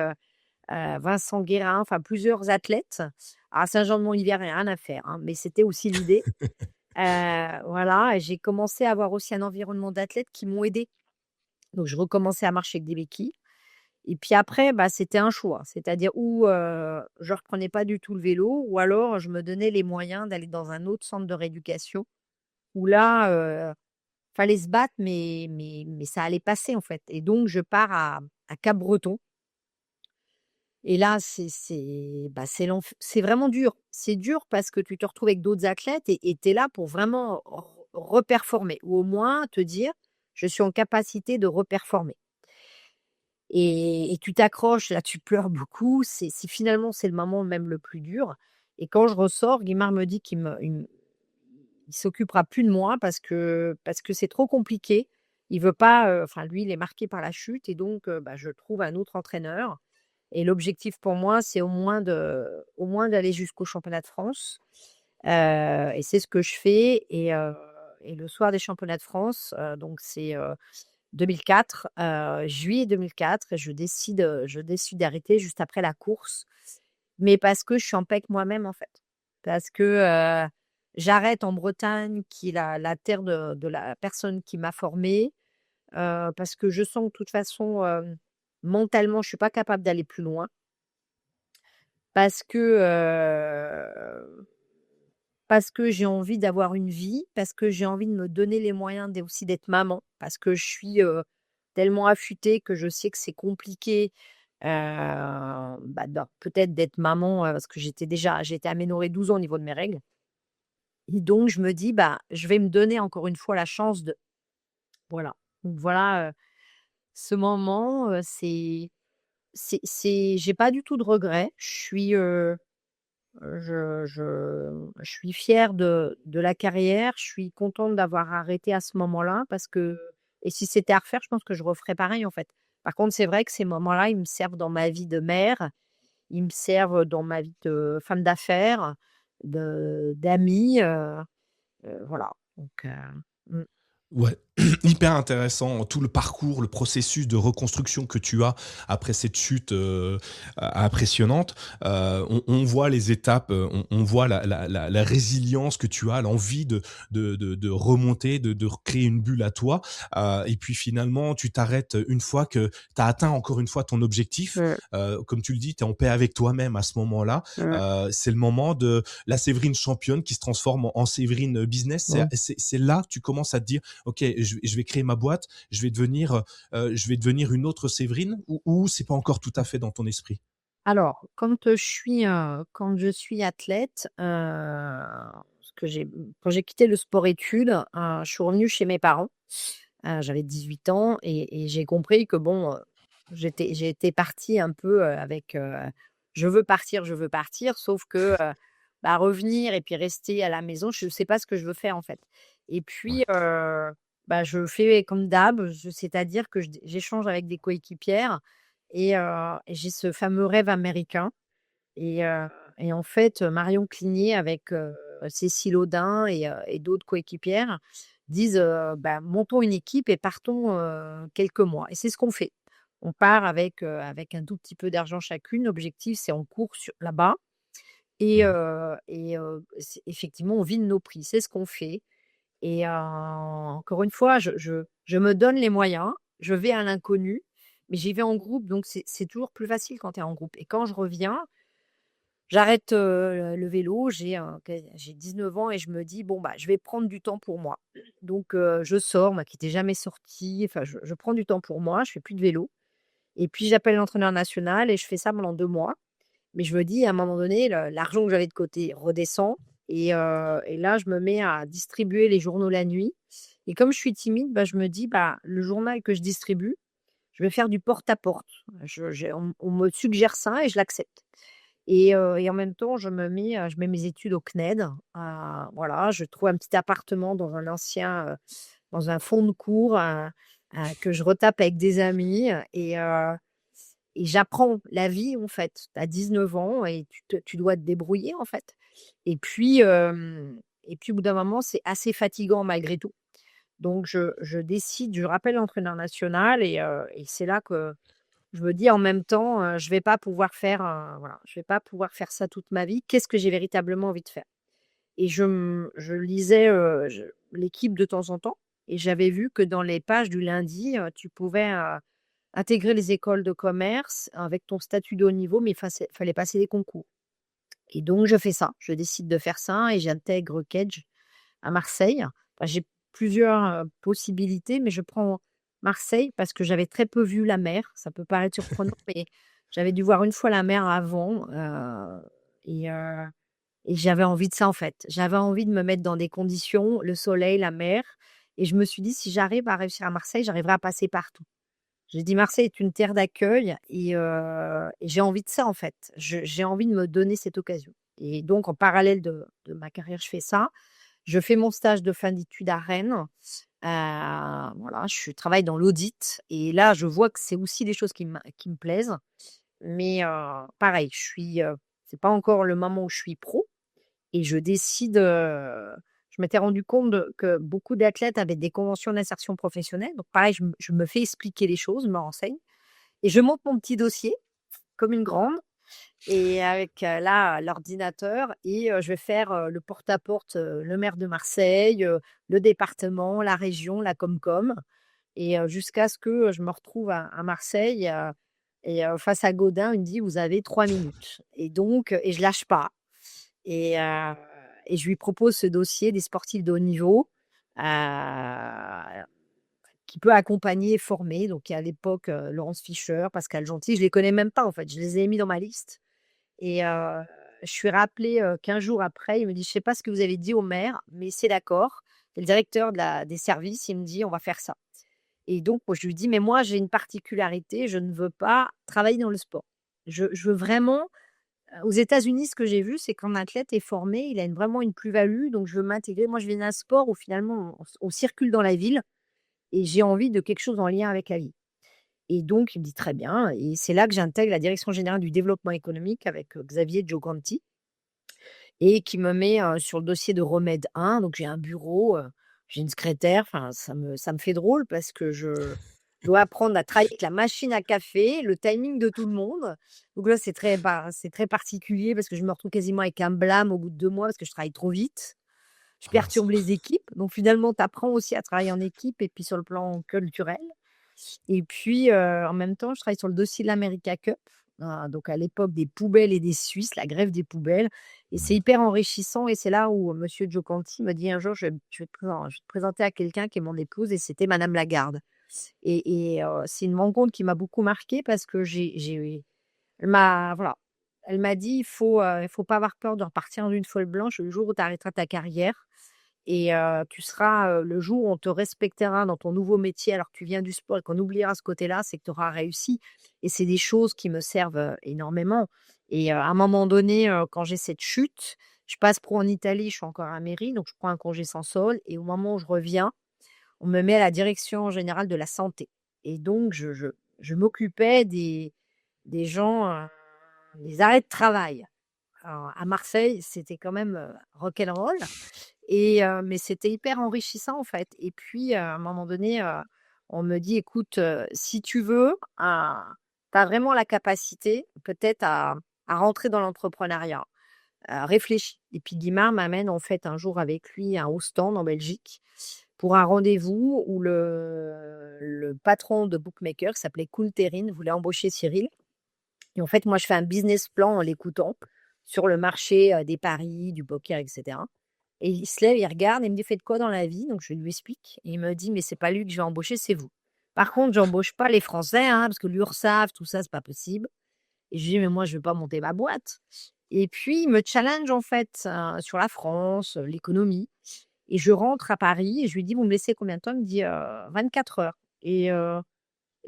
Vincent Guérin, enfin plusieurs athlètes. À Saint-Jean-de-Mont-Hiver, il y a rien à faire, hein, mais c'était aussi l'idée. Voilà et j'ai commencé à avoir aussi un environnement d'athlètes qui m'ont aidée. Donc je recommençais à marcher avec des béquilles et puis après, bah, c'était un choix. C'est-à-dire ou, je reprenais pas du tout le vélo ou alors je me donnais les moyens d'aller dans un autre centre de rééducation où là, fallait se battre mais ça allait passer, en fait et donc je pars à Cap-Breton. Et là, bah, c'est vraiment dur. C'est dur parce que tu te retrouves avec d'autres athlètes et tu es là pour vraiment reperformer ou au moins te dire: «Je suis en capacité de reperformer» et tu t'accroches, là, tu pleures beaucoup. C'est le moment même le plus dur et quand je ressors, Guimard me dit qu'il me il s'occupera plus de moi parce que c'est trop compliqué. Il veut pas, enfin lui, il est marqué par la chute et donc je trouve un autre entraîneur et l'objectif pour moi, c'est au moins d'aller jusqu'au championnat de France, et c'est ce que je fais et le soir des championnats de France, donc c'est, 2004, juillet 2004 et je décide d'arrêter juste après la course, mais parce que je suis en paix avec moi-même, en fait. Parce que, j'arrête en Bretagne qui est la terre de la personne qui m'a formée, parce que je sens que de toute façon, mentalement, je suis pas capable d'aller plus loin. Parce que, parce que j'ai envie d'avoir une vie, parce que j'ai envie de me donner les moyens aussi d'être maman, parce que je suis, tellement affûtée que je sais que c'est compliqué, peut-être d'être maman, parce que j'ai été aménorrhée 12 ans au niveau de mes règles et donc je me dis: «Bah, je vais me donner encore une fois la chance de» voilà. Donc voilà, ce moment, c'est j'ai pas du tout de regrets. Je suis fière de la carrière. Je suis contente d'avoir arrêté à ce moment-là parce que et si c'était à refaire, je pense que je referais pareil, en fait. Par contre, c'est vrai que ces moments-là, ils me servent dans ma vie de mère, ils me servent dans ma vie de femme d'affaires, d'amie, voilà. Donc mmh, Ouais, hyper intéressant, tout le parcours, le processus de reconstruction que tu as après cette chute, impressionnante. On voit les étapes, on voit la résilience que tu as, l'envie de remonter, de recréer une bulle à toi, et puis finalement tu t'arrêtes une fois que tu as atteint encore une fois ton objectif. mmh, Comme tu le dis, tu es en paix avec toi-même à ce moment-là. mmh, C'est le moment de la Séverine championne qui se transforme en Séverine business. mmh. C'est là que tu commences à te dire: OK, je vais créer ma boîte, je vais devenir une autre Séverine, ou c'est pas encore tout à fait dans ton esprit? Alors, quand je suis athlète, parce que quand j'ai quitté le sport-études, je suis revenue chez mes parents. J'avais 18 ans et j'ai compris que bon, j'étais partie un peu, avec, je veux partir», sauf que, revenir et puis rester à la maison, je ne sais pas ce que je veux faire, en fait. Et Ouais. puis, je fais comme d'hab, c'est-à-dire que j'échange avec des coéquipières et j'ai ce fameux rêve américain et heu et en fait, Marion Cligné avec, Cécile Audin et d'autres coéquipières disent, «Montons une équipe et partons, quelques mois» et c'est ce qu'on fait. On part avec un tout petit peu d'argent chacune. L'objectif, c'est on court là-bas Mmh. c'est effectivement, on vide nos prix. C'est ce qu'on fait et encore une fois, je me donne les moyens, je vais à l'inconnu, mais j'y vais en groupe, donc c'est toujours plus facile quand tu es en groupe et quand je reviens, j'arrête, le vélo, j'ai 19 ans et je me dis: «Bon, je vais prendre du temps pour moi». Donc je sors, moi qui n'étais jamais sortie, enfin je prends du temps pour moi, je fais plus de vélo et puis j'appelle l'entraîneur national et je fais ça pendant 2 mois. Mais je me dis à un moment donné, l'argent que j'avais de côté redescend et là, je me mets à distribuer les journaux la nuit et comme je suis timide, je me dis: le journal que je distribue, je vais faire du porte-à-porte». On me suggère ça et je l'accepte et en même temps, je mets mes études au CNED. Voilà, je trouve un petit appartement dans un fond de cour, que je retape avec des amis et j'apprends la vie, en fait. Tu as 19 ans et tu dois te débrouiller, en fait. Et puis au bout d'un moment, c'est assez fatigant malgré tout. Donc je rappelle l'entraîneur national et c'est là que je me dis en même temps, je vais pas pouvoir faire, voilà, je vais pas pouvoir faire ça toute ma vie. Qu'est-ce que j'ai véritablement envie de faire? Et je lisais, l'équipe de temps en temps et j'avais vu que dans les pages du lundi, tu pouvais, intégrer les écoles de commerce avec ton statut de haut niveau, mais fallait passer des concours. Et donc je fais ça, je décide de faire ça et j'intègre Kedge à Marseille. J'ai plusieurs, possibilités, mais je prends Marseille parce que j'avais très peu vu la mer. Ça peut paraître surprenant, mais j'avais dû voir une fois la mer avant, et heu et j'avais envie de ça, en fait. J'avais envie de me mettre dans des conditions, le soleil, la mer et je me suis dit: «Si j'arrive à réussir à Marseille, j'arriverai à passer partout». J'ai dit: «Marseille est une terre d'accueil et j'ai envie de ça, en fait. J'ai envie de me donner cette occasion» et donc en parallèle de ma carrière, je fais ça. Je fais mon stage de fin d'études à Rennes. Voilà, je travaille dans l'audit et là, je vois que c'est aussi des choses qui me plaisent. Mais pareil, c'est pas encore le moment où je suis pro et je décide, je m'étais rendu compte que beaucoup d'athlètes avaient des conventions d'insertion professionnelle. Donc pareil, je me fais expliquer les choses, je me renseigne et je monte mon petit dossier comme une grande et avec, là, l'ordinateur et je vais faire, le porte-à-porte, le maire de Marseille, le département, la région, la Comcom et jusqu'à ce que, je me retrouve à Marseille, et face à Gaudin, il me dit: «Vous avez 3 minutes» et donc et je lâche pas et je lui propose ce dossier des sportifs de haut niveau, heu, qui peut accompagner et former. Donc il y a à l'époque, Laurence Fischer, Pascal Gentil, je les connais même pas en fait, je les ai mis dans ma liste et je suis rappelée, 15 jours après, il me dit: «Je sais pas ce que vous avez dit au maire, mais c'est d'accord». Et le directeur des services, il me dit: «On va faire ça». Et donc moi je lui dis: «Mais moi j'ai une particularité, je ne veux pas travailler dans le sport. Je veux vraiment» aux États-Unis, ce que j'ai vu, c'est qu'un athlète est formé, il a vraiment une plus-value, donc je veux m'intégrer. Moi je viens d'un sport où finalement on circule dans la ville et j'ai envie de quelque chose en lien avec la vie. Et donc il me dit: «Très bien» et c'est là que j'intègre la direction générale du développement économique avec, Xavier Gioganti et qui me met, sur le dossier de Remède 1. Donc j'ai un bureau, j'ai une secrétaire, enfin ça me fait drôle parce que je dois apprendre à travailler avec la machine à café, le timing de tout le monde. Donc là, c'est très particulier parce que je me retrouve quasiment avec un blâme au bout de 2 mois parce que je travaille trop vite. Je Ah mince. perturbe les équipes. Donc finalement, tu apprends aussi à travailler en équipe et puis sur le plan culturel. Et puis, en même temps, je travaille sur le dossier de l'America Cup, donc à l'époque des poubelles et des Suisses, la grève des poubelles et c'est Mmh. hyper enrichissant et c'est là où monsieur Giocanti m'a dit un jour: «Je vais te présenter à quelqu'un qui est mon épouse» et c'était madame Lagarde c'est une rencontre qui m'a beaucoup marquée parce que elle m'a voilà, elle m'a dit: «Il faut pas avoir peur de repartir en une folle blanche le jour où tu arrêteras ta carrière et tu seras, le jour où on te respectera dans ton nouveau métier alors que tu viens du sport et qu'on oubliera ce côté-là, c'est que tu auras réussi» et c'est des choses qui me servent, énormément et à un moment donné, quand j'ai cette chute, je passe pro en Italie, je suis encore à Mairie, donc je prends un congé sans solde et au moment où je reviens, on me met à la direction générale de la santé et donc je m'occupais des gens, des arrêts de travail. Alors à Marseille, c'était quand même, rock'n'roll mais c'était hyper enrichissant, en fait et puis, à un moment donné, on me dit: «Écoute, si tu veux, tu as vraiment la capacité peut-être à rentrer dans l'entrepreneuriat, réfléchis» et puis Guimard m'amène, en fait, un jour avec lui à Ostende, en Belgique, pour un rendez-vous où le patron de bookmaker, qui s'appelait Kool Terin, voulait embaucher Cyril et en fait, moi, je fais un business plan en l'écoutant sur le marché, des paris, du poker et cetera et il se lève, il regarde et il me dit: «Faites quoi dans la vie?» Donc je lui explique et il me dit: «Mais c'est pas lui que je vais embaucher, c'est vous. Par contre, j'embauche pas les Français, hein, parce que l'URSSAF, tout ça, c'est pas possible» et je lui dis: «Mais moi, je veux pas monter ma boîte» et puis il me challenge, en fait, sur la France, l'économie et je rentre à Paris et je lui dis: «Vous me laissez combien de temps?» Il me dit: 24 heures» et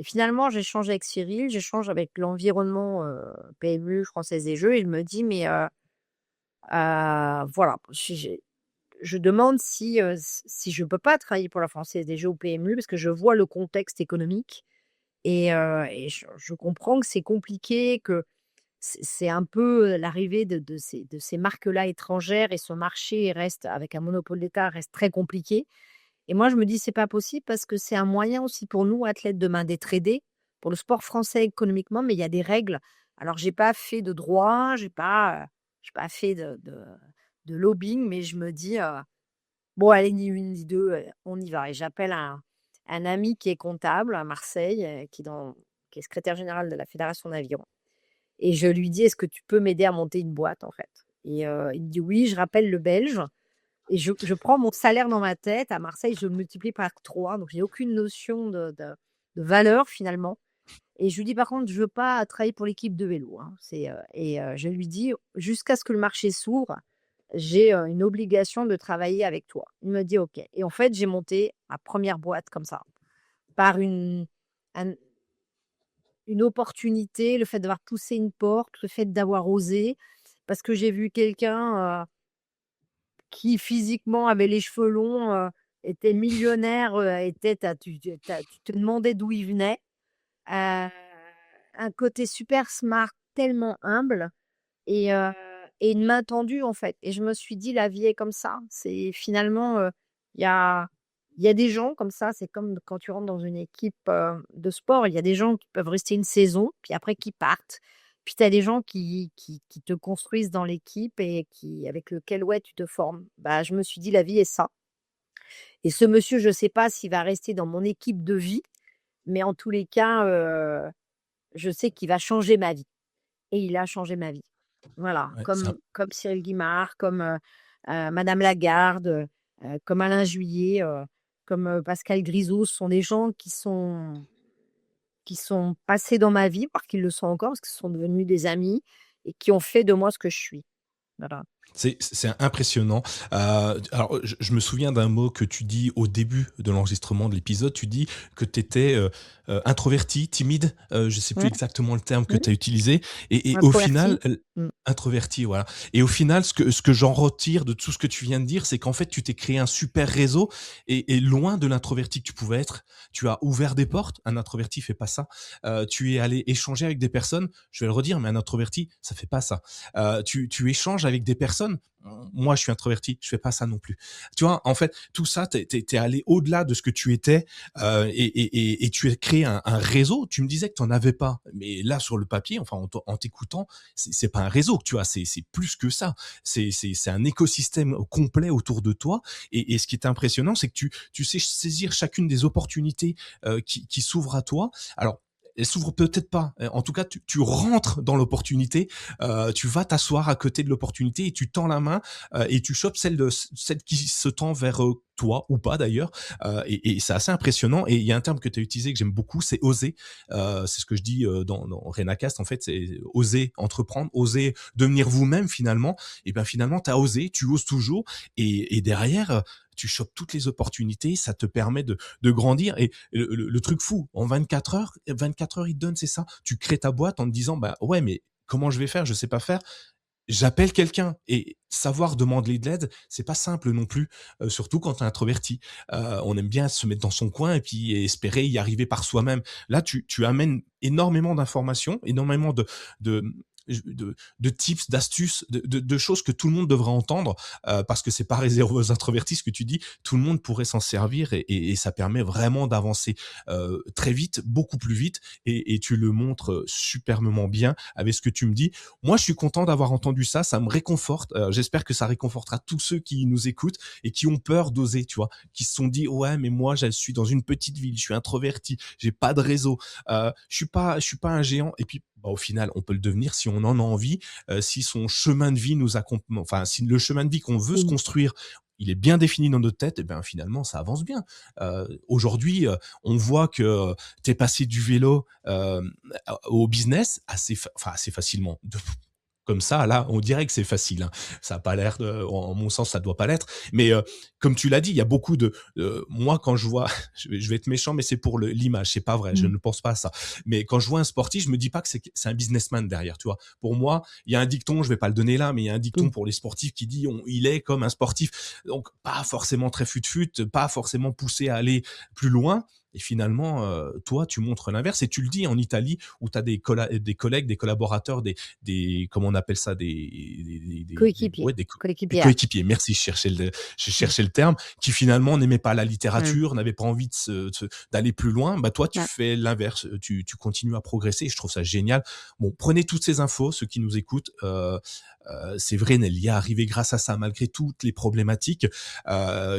finalement, j'échange avec Cyril, j'échange avec l'environnement, PMU, Française des Jeux et je me dis: «Mais voilà, je demande si je peux pas travailler pour la Française des Jeux ou PMU parce que je vois le contexte économique et je comprends que c'est compliqué, que c'est un peu, l'arrivée de ces marques-là étrangères et ce marché reste avec un monopole d'État, reste très compliqué et moi je me dis: «C'est pas possible» parce que c'est un moyen aussi pour nous, athlètes demain, d'être aidés, pour le sport français économiquement, mais il y a des règles. Alors j'ai pas fait de droit, j'ai pas fait de lobbying, mais je me dis, «Bon allez, ni une ni deux, on y va» et j'appelle un ami qui est comptable à Marseille, qui est secrétaire général de la fédération d'aviron et je lui dis: «Est-ce que tu peux m'aider à monter une boîte, en fait?» et il me dit: «Oui». Je rappelle le Belge et je prends mon salaire dans ma tête. À Marseille, je le multiplie par 3, donc j'ai aucune notion de valeur finalement et je lui dis: «Par contre, je veux pas travailler pour l'équipe de vélo, hein». Je lui dis: «Jusqu'à ce que le marché s'ouvre, j'ai, une obligation de travailler avec toi». Il me dit: «OK» et en fait, j'ai monté ma première boîte comme ça, par un une opportunité, le fait d'avoir poussé une porte, le fait d'avoir osé, parce que j'ai vu quelqu'un, qui physiquement avait les cheveux longs, était millionnaire, tu te demandais d'où il venait. Heu, un côté super smart, tellement humble et heu et une main tendue, en fait et je me suis dit: «La vie est comme ça». C'est finalement, il y a il y a des gens comme ça, c'est comme quand tu rentres dans une équipe, de sport, il y a des gens qui peuvent rester une saison, puis après qui partent. Puis tu as des gens qui te construisent dans l'équipe et qui avec lequel, ouais, tu te formes. Bah, je me suis dit: «La vie est ça» et ce monsieur, je sais pas s'il va rester dans mon équipe de vie, mais en tous les cas, je sais qu'il va changer ma vie et il a changé ma vie. Voilà, Ouais, comme Cyril Guimard, comme, madame Lagarde, comme Alain Juillet, comme, Pascal Grisot. Ce sont des gens qui sont passés dans ma vie, voire qui le sont encore parce qu'ils sont devenus des amis et qui ont fait de moi ce que je suis. Voilà. c'est impressionnant. Alors, je me souviens d'un mot que tu dis au début de l'enregistrement de l'épisode. Tu dis que tu étais introverti, timide. Je sais plus Mmh, exactement le terme que mmh, tu as utilisé. Et au final, introvertie. Mmh, introverti, voilà. Et au final, ce que j'en retire de tout ce que tu viens de dire, c'est qu'en fait, tu t'es créé un super réseau et loin de l'introverti que tu pouvais être, tu as ouvert des portes. Un introverti fait pas ça. Tu es allé échanger avec des personnes. Je vais le redire, mais un introverti, ça fait pas ça. Tu échanges avec des personnes. Moi, je suis introverti, je fais pas ça non plus. Tu vois, en fait, tout ça, t'es allé au-delà de ce que tu étais et tu as créé un réseau. Tu me disais que tu n'en avais pas, mais là, sur le papier, enfin, en t'écoutant, c'est pas un réseau que tu as, c'est plus que ça. C'est un écosystème complet autour de toi. Et ce qui est impressionnant, c'est que tu sais saisir chacune des opportunités qui s'ouvrent à toi. Alors, elle s'ouvre peut-être pas. En tout cas, tu rentres dans l'opportunité, tu vas t'asseoir à côté de l'opportunité et tu tends la main et tu chopes celle qui se tend vers toi ou pas d'ailleurs. Et c'est assez impressionnant. Et il y a un terme que tu as utilisé que j'aime beaucoup, c'est oser. C'est ce que je dis dans Renacast, en fait, c'est oser entreprendre, oser devenir vous-même finalement. Et bien finalement, tu as osé, tu oses toujours. Et derrière, tu chopes toutes les opportunités, ça te permet de grandir. Et le truc fou, en 24 heures, ils te donnent, c'est ça. Tu crées ta boîte en te disant, bah ouais, mais comment je vais faire? Je sais pas faire. J'appelle quelqu'un et savoir demander de l'aide, c'est pas simple non plus, surtout quand tu es introverti. On aime bien se mettre dans son coin et puis espérer y arriver par soi-même. Là, tu amènes énormément d'informations, énormément de de tips, d'astuces, de choses que tout le monde devrait entendre, parce que c'est pas réservé aux introvertis ce que tu dis. Tout le monde pourrait s'en servir et ça permet vraiment d'avancer, très vite, beaucoup plus vite et tu le montres, superbement bien avec ce que tu me dis. Moi, je suis content d'avoir entendu ça, ça me réconforte. J'espère que ça réconfortera tous ceux qui nous écoutent et qui ont peur d'oser, tu vois, qui se sont dit ouais, mais moi, je suis dans une petite ville, je suis introverti, j'ai pas de réseau, je suis pas un géant. Et puis, bah, au final, on peut le devenir si on en a envie, si son chemin de vie nous accompagne, enfin, si le chemin de vie qu'on veut se mmh. construire, il est bien défini dans notre tête, et ben finalement, ça avance bien. Aujourd'hui, on voit que tu es passé du vélo au business enfin, assez facilement. Comme ça, là, on dirait que c'est facile, hein. Ça a pas l'air en mon sens, ça doit pas l'être. Mais comme tu l'as dit, il y a beaucoup moi, quand je vois, je vais être méchant, mais c'est pour l'image, c'est pas vrai, je Mmh. ne pense pas à ça. Mais quand je vois un sportif, je me dis pas que c'est un businessman derrière, tu vois. Pour moi, il y a un dicton, je vais pas le donner là, mais il y a un dicton Mmh. pour les sportifs qui dit il est comme un sportif. Donc, pas forcément très fut-fut, pas forcément poussé à aller plus loin. Et finalement, toi, tu montres l'inverse et tu le dis en Italie où tu as des collègues, des collaborateurs, comment on appelle ça, Coéquipier, ouais, des coéquipière. coéquipiers. Merci, je Mmh. cherchais le terme, qui finalement n'aimaient pas la Mmh. littérature, n'avaient pas envie d'aller plus loin. Bah, toi, tu Ouais. fais l'inverse. Tu continues à progresser et je trouve ça génial. Bon, prenez toutes ces infos, ceux qui nous écoutent. C'est vrai, Nelly est arrivée grâce à ça, malgré toutes les problématiques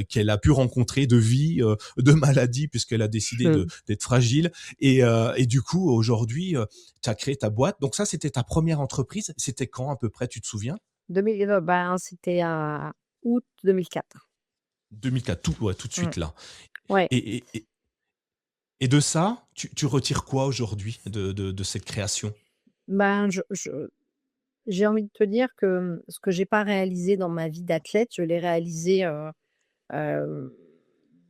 qu'elle a pu rencontrer de vie, de maladie, puisqu'elle a décidé Mmh. d'être fragile. Et du coup, aujourd'hui, tu as créé ta boîte. Donc ça, c'était ta première entreprise. C'était quand à peu près, tu te souviens? 2000, ben, c'était à août 2004. 2004, ouais, tout de Mmh. suite là. Ouais. Et, et, et, et de ça, tu retires quoi aujourd'hui de cette création? Ben, j'ai envie de te dire que, ce que j'ai pas réalisé dans ma vie d'athlète, je l'ai réalisé, heu,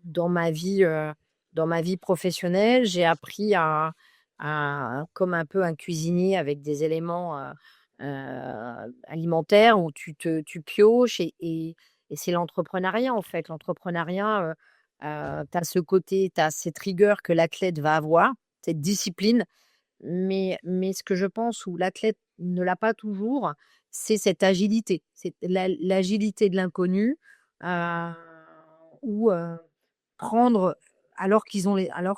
dans ma vie, professionnelle. J'ai appris comme un peu un cuisinier avec des éléments, alimentaires où tu pioches et et c'est l'entrepreneuriat, en fait. L'entrepreneuriat, tu as ce côté, tu as cette rigueur que l'athlète va avoir, cette discipline, mais ce que je pense où l'athlète ne l'a pas toujours, c'est cette agilité. C'est l'agilité de l'inconnu, heu, ou prendre alors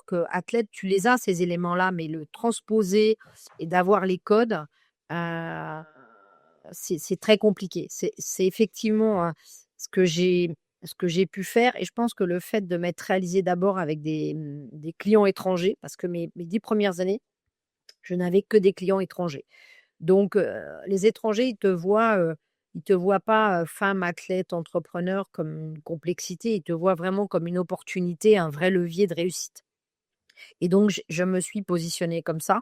qu'athlète, tu les as ces éléments-là, mais le transposer et d'avoir les codes, heu, c'est très compliqué. C'est effectivement, ce que j'ai pu faire, et je pense que le fait de m'être réalisée d'abord avec des clients étrangers, parce que mes 10 premières années, je n'avais que des clients étrangers. Donc, les étrangers, ils te voient pas, femme, athlète, entrepreneur comme une complexité, ils te voient vraiment comme une opportunité, un vrai levier de réussite. Et donc je me suis positionnée comme ça,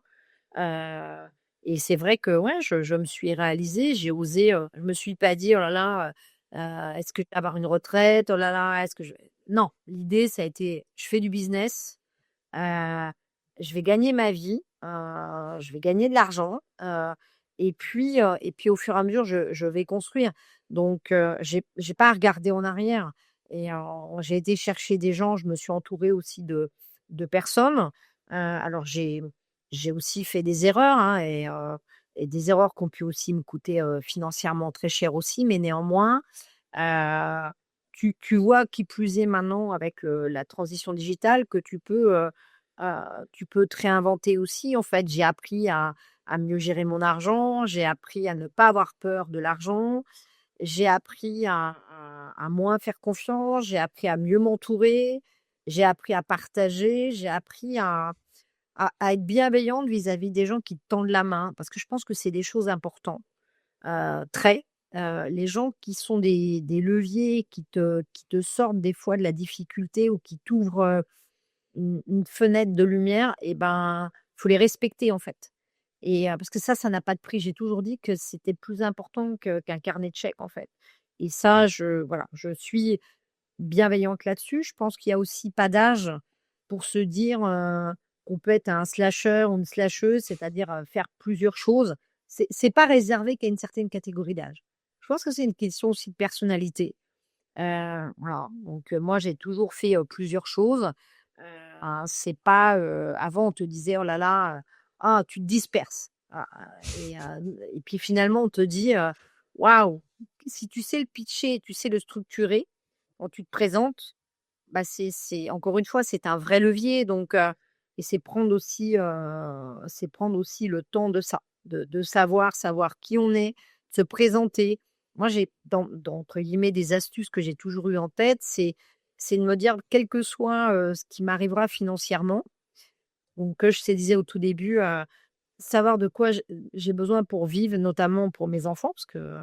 heu et c'est vrai que ouais, je me suis réalisée, j'ai osé, je me suis pas dit: «Oh là là, est-ce que je vais avoir une retraite? Oh là là, est-ce que je vais» non, l'idée ça a été: «Je fais du business, heu, je vais gagner ma vie, je vais gagner de l'argent, et puis au fur et à mesure je vais construire». Donc j'ai pas regardé en arrière, et j'ai été chercher des gens, je me suis entourée aussi de personnes. Alors j'ai aussi fait des erreurs, hein, et des erreurs qui ont pu aussi me coûter, financièrement très cher aussi, mais néanmoins, heu, tu vois qui plus est maintenant avec, la transition digitale que tu peux te réinventer aussi. En fait, j'ai appris à mieux gérer mon argent, j'ai appris à ne pas avoir peur de l'argent, j'ai appris à moins faire confiance, j'ai appris à mieux m'entourer, j'ai appris à partager, j'ai appris à être bienveillante vis-à-vis des gens qui te tendent la main, parce que je pense que c'est des choses importantes. Très, les gens qui sont des leviers qui te sortent des fois de la difficulté ou qui t'ouvrent, une fenêtre de lumière, et ben, faut les respecter, en fait, et parce que ça n'a pas de prix. J'ai toujours dit que c'était plus important qu'un carnet de chèques, en fait, et ça, je suis bienveillante là-dessus. Je pense qu'il y a aussi pas d'âge pour se dire, qu'on peut être un slasher ou une slasheuse, c'est-à-dire, faire plusieurs choses. C'est pas réservé qu'à une certaine catégorie d'âge. Je pense que c'est une question aussi de personnalité. Voilà, donc moi j'ai toujours fait, plusieurs choses. C'est pas, avant on te disait: «Oh là là, ah tu te disperses». Et puis finalement on te dit, «Waouh, si tu sais le pitcher, tu sais le structurer, quand tu te présentes, bah, c'est encore une fois, c'est un vrai levier», donc et c'est prendre aussi le temps de ça, de savoir qui on est, de se présenter. Moi, j'ai dans entre guillemets «des astuces» que j'ai toujours eu en tête, c'est de me dire: «Quel que soit, ce qui m'arrivera financièrement», donc je te disais au tout début, savoir de quoi j'ai besoin pour vivre, notamment pour mes enfants, parce que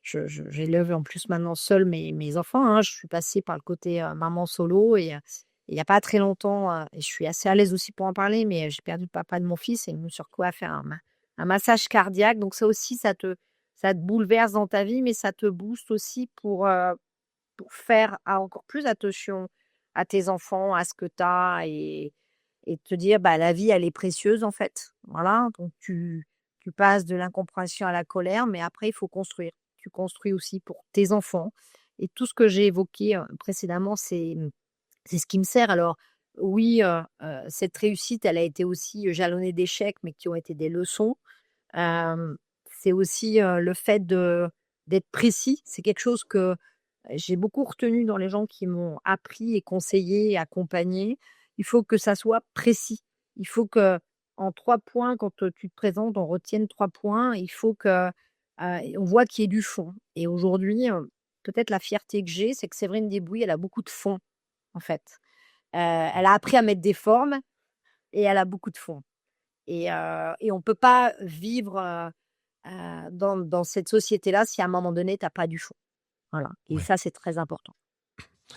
j'élève en plus maintenant seule mes enfants, hein. Je suis passée par le côté, maman solo, il y a pas très longtemps, et je suis assez à l'aise aussi pour en parler, mais j'ai perdu le papa de mon fils, et il me sur quoi faire un massage cardiaque. Donc ça aussi, ça te bouleverse dans ta vie, mais ça te booste aussi pour faire encore plus attention à tes enfants, à ce que tu as, et te dire: «Bah, la vie, elle est précieuse, en fait». Voilà, donc tu passes de l'incompréhension à la colère, mais après il faut construire. Tu construis aussi pour tes enfants, et tout ce que j'ai évoqué, précédemment, c'est ce qui me sert. Alors oui, cette réussite, elle a été aussi, jalonnée d'échecs, mais qui ont été des leçons. C'est aussi, le fait d'être précis. C'est quelque chose que j'ai beaucoup retenu dans les gens qui m'ont appris et conseillé et accompagné. Il faut que ça soit précis. Il faut que en 3 points, quand, tu te présentes, on retienne 3 points. Il faut que, on voit qu'il y ait du fond, et aujourd'hui, peut-être la fierté que j'ai, c'est que Séverine Debouy, elle a beaucoup de fond, en fait. Elle a appris à mettre des formes, et elle a beaucoup de fond, et on peut pas vivre, dans cette société-là si à un moment donné, tu as pas du fond. Voilà, et Ouais. ça, c'est très important.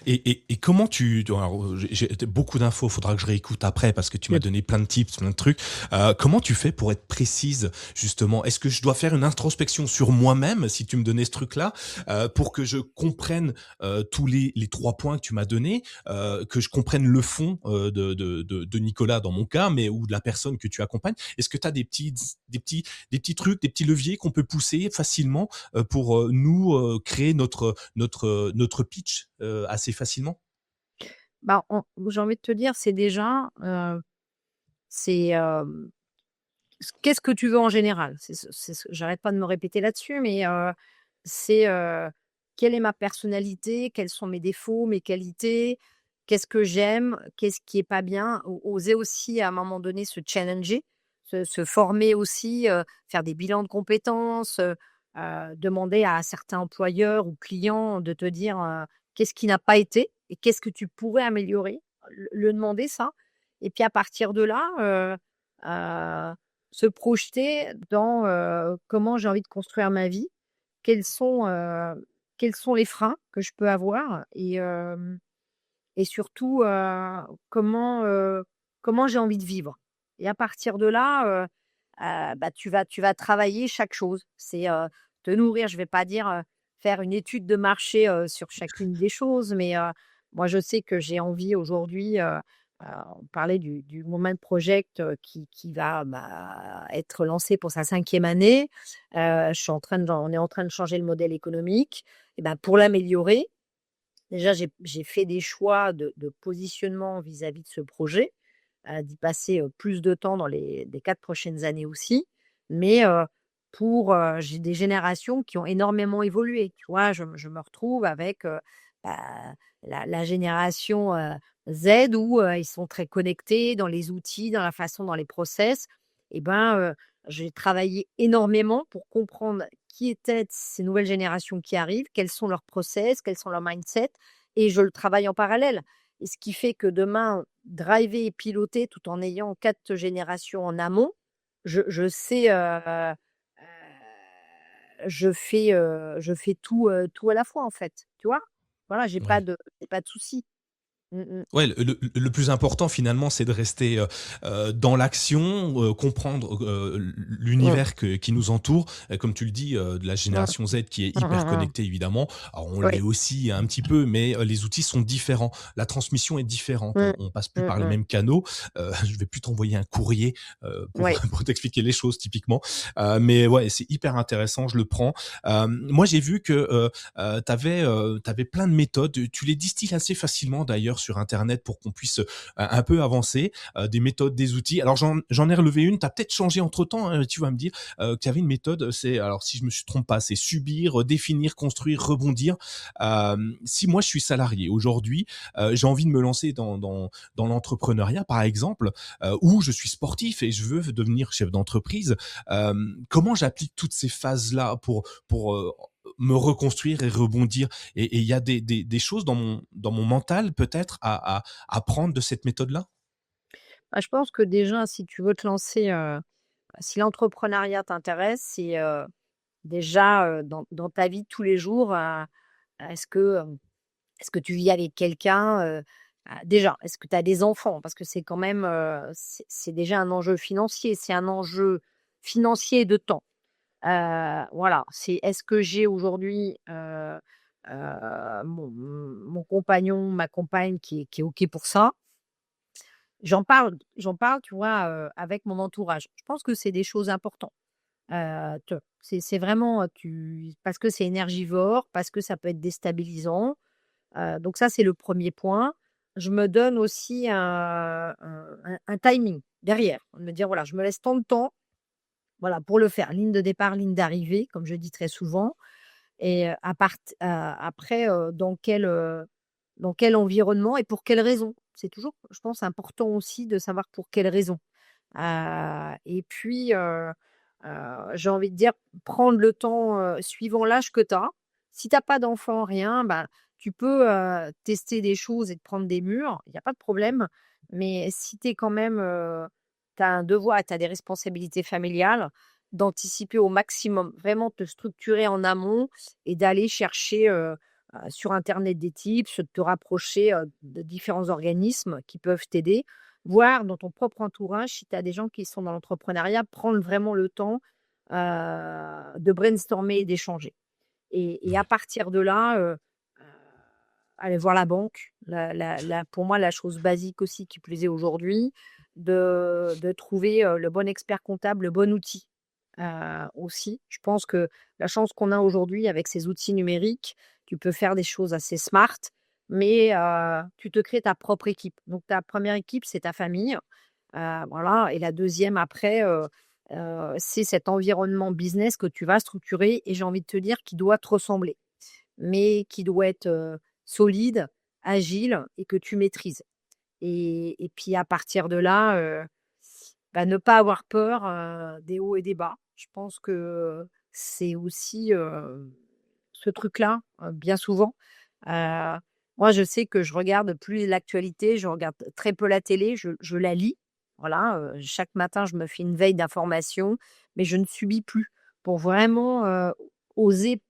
Et comment alors, j'ai beaucoup d'infos, faudra que je réécoute après parce que tu m'as Mmh. donné plein de tips, plein de trucs. Comment tu fais pour être précise, justement? Est-ce que je dois faire une introspection sur moi-même, si tu me donnais ce truc-là, pour que je comprenne, tous les 3 points que tu m'as donnés, que je comprenne le fond, de Nicolas dans mon cas, mais ou de la personne que tu accompagnes? Est-ce que tu as des petits trucs, des petits leviers qu'on peut pousser facilement, pour, nous, créer notre pitch, assez facilement? Bah, j'ai envie de te dire, c'est déjà, c'est, qu'est-ce que tu veux en général? J'arrête pas de me répéter là-dessus, mais c'est, quelle est ma personnalité? Quels sont mes défauts, mes qualités? Qu'est-ce que j'aime? Qu'est-ce qui est pas bien? Oser aussi à un moment donné se challenger, se former aussi, faire des bilans de compétences, demander à certains employeurs ou clients de te dire, qu'est-ce qui n'a pas été et qu'est-ce que tu pourrais améliorer? Le demander ça et puis à partir de là, se projeter dans, comment j'ai envie de construire ma vie, quels sont, quels sont les freins que je peux avoir et surtout, comment j'ai envie de vivre et à partir de là, bah, tu vas travailler chaque chose. C'est, te nourrir, je vais pas dire, faire une étude de marché, sur chacune des choses, mais, moi je sais que j'ai envie aujourd'hui, on parlait du Moment Project, qui va, bah, être lancé pour sa 5e année. On est en train de changer le modèle économique et ben, pour l'améliorer, déjà j'ai fait des choix de positionnement vis-à-vis de ce projet, d'y passer, plus de temps dans les 4 prochaines années aussi. Mais, j'ai des générations qui ont énormément évolué, tu vois? Je me retrouve avec, bah, la génération, Z où, ils sont très connectés dans les outils, dans la façon, dans les process et ben, j'ai travaillé énormément pour comprendre qui étaient ces nouvelles générations qui arrivent, quels sont leurs process, quels sont leurs mindsets et je le travaille en parallèle. Et ce qui fait que demain, driver et piloter tout en ayant 4 générations en amont, je sais, je fais tout à la fois, en fait, tu vois? Voilà, Ouais. j'ai pas de souci. Mmh mh. Ouais, le plus important finalement, c'est de rester, dans l'action, comprendre, Mmh. l'univers qui nous entoure. Comme tu le dis, de la Mmh. génération Z qui est Mmh hyper mh mh. connectée évidemment. Alors on l'est Oui. aussi un petit peu, mais, les outils sont différents. La transmission est différente. Mmh. On passe plus Mmh par les mh. mêmes canaux. Je vais plus t'envoyer un courrier, pour Oui. pour t'expliquer les choses typiquement. Mais ouais, c'est hyper intéressant, je le prends. Moi j'ai vu que, tu avais plein de méthodes. Tu les distilles assez facilement d'ailleurs sur internet pour qu'on puisse, un peu avancer, des méthodes, des outils. Alors j'en ai relevé une, tu as peut-être changé entre-temps, hein, tu vas me dire, que tu avais une méthode, c'est alors si je me suis trompe pas, c'est subir, définir, construire, rebondir. Si moi je suis salarié aujourd'hui, j'ai envie de me lancer dans l'entrepreneuriat par exemple, ou je suis sportif et je veux devenir chef d'entreprise, comment j'applique toutes ces phases-là pour me reconstruire et rebondir? Et il y a des choses dans mon mental peut-être à apprendre de cette méthode-là? Bah, je pense que déjà, si tu veux te lancer, si l'entrepreneuriat t'intéresse, c'est, déjà, dans ta vie de tous les jours, est-ce que, est-ce que tu vis avec quelqu'un? Déjà, est-ce que tu as des enfants? Parce que c'est quand même, c'est déjà un enjeu financier, c'est un enjeu financier et de temps. Voilà, c'est est-ce que j'ai aujourd'hui, mon compagnon, ma compagne qui est OK pour ça? J'en parle, tu vois, avec mon entourage. Je pense que c'est des choses importantes. Te c'est vraiment, parce que c'est énergivore, parce que ça peut être déstabilisant. Donc ça, c'est le premier point. Je me donne aussi un timing derrière. Me dire: «Voilà, je me laisse tant de temps, voilà, pour le faire». Ligne de départ, ligne d'arrivée, comme je dis très souvent et après, dans quel environnement et pour quelles raisons. C'est toujours, je pense, important aussi de savoir pour quelles raisons. Et puis, j'ai envie de dire, prendre le temps, suivant l'âge que tu as. Si tu as pas d'enfant, rien, bah, tu peux, tester des choses et te prendre des murs, il y a pas de problème. Mais si tu es quand même, tu as un devoir et tu as des responsabilités familiales, d'anticiper au maximum, vraiment te structurer en amont et d'aller chercher, sur internet des tips, de te rapprocher, de différents organismes qui peuvent t'aider, voire dans ton propre entourage, si tu as des gens qui sont dans l'entrepreneuriat, prendre vraiment le temps, de brainstormer et d'échanger. Et à Ouais. partir de là, aller voir la banque. La pour moi, la chose basique aussi qui plus est aujourd'hui, de trouver, le bon expert comptable, le bon outil, aussi. Je pense que la chance qu'on a aujourd'hui avec ces outils numériques, tu peux faire des choses assez smart, mais tu te crées ta propre équipe. Donc ta première équipe, c'est ta famille, voilà, et la deuxième après, c'est cet environnement business que tu vas structurer et j'ai envie de te dire qui doit te ressembler mais qui doit être, solide, agile et que tu maîtrises. Et puis à partir de là, bah, ne pas avoir peur, des hauts et des bas. Je pense que c'est aussi, ce truc-là, bien souvent. Heu, Moi, je sais que je regarde plus l'actualité, je regarde très peu la télé, je la lis. Voilà, chaque matin, je me fais une veille d'informations, mais je ne subis plus pour vraiment, oser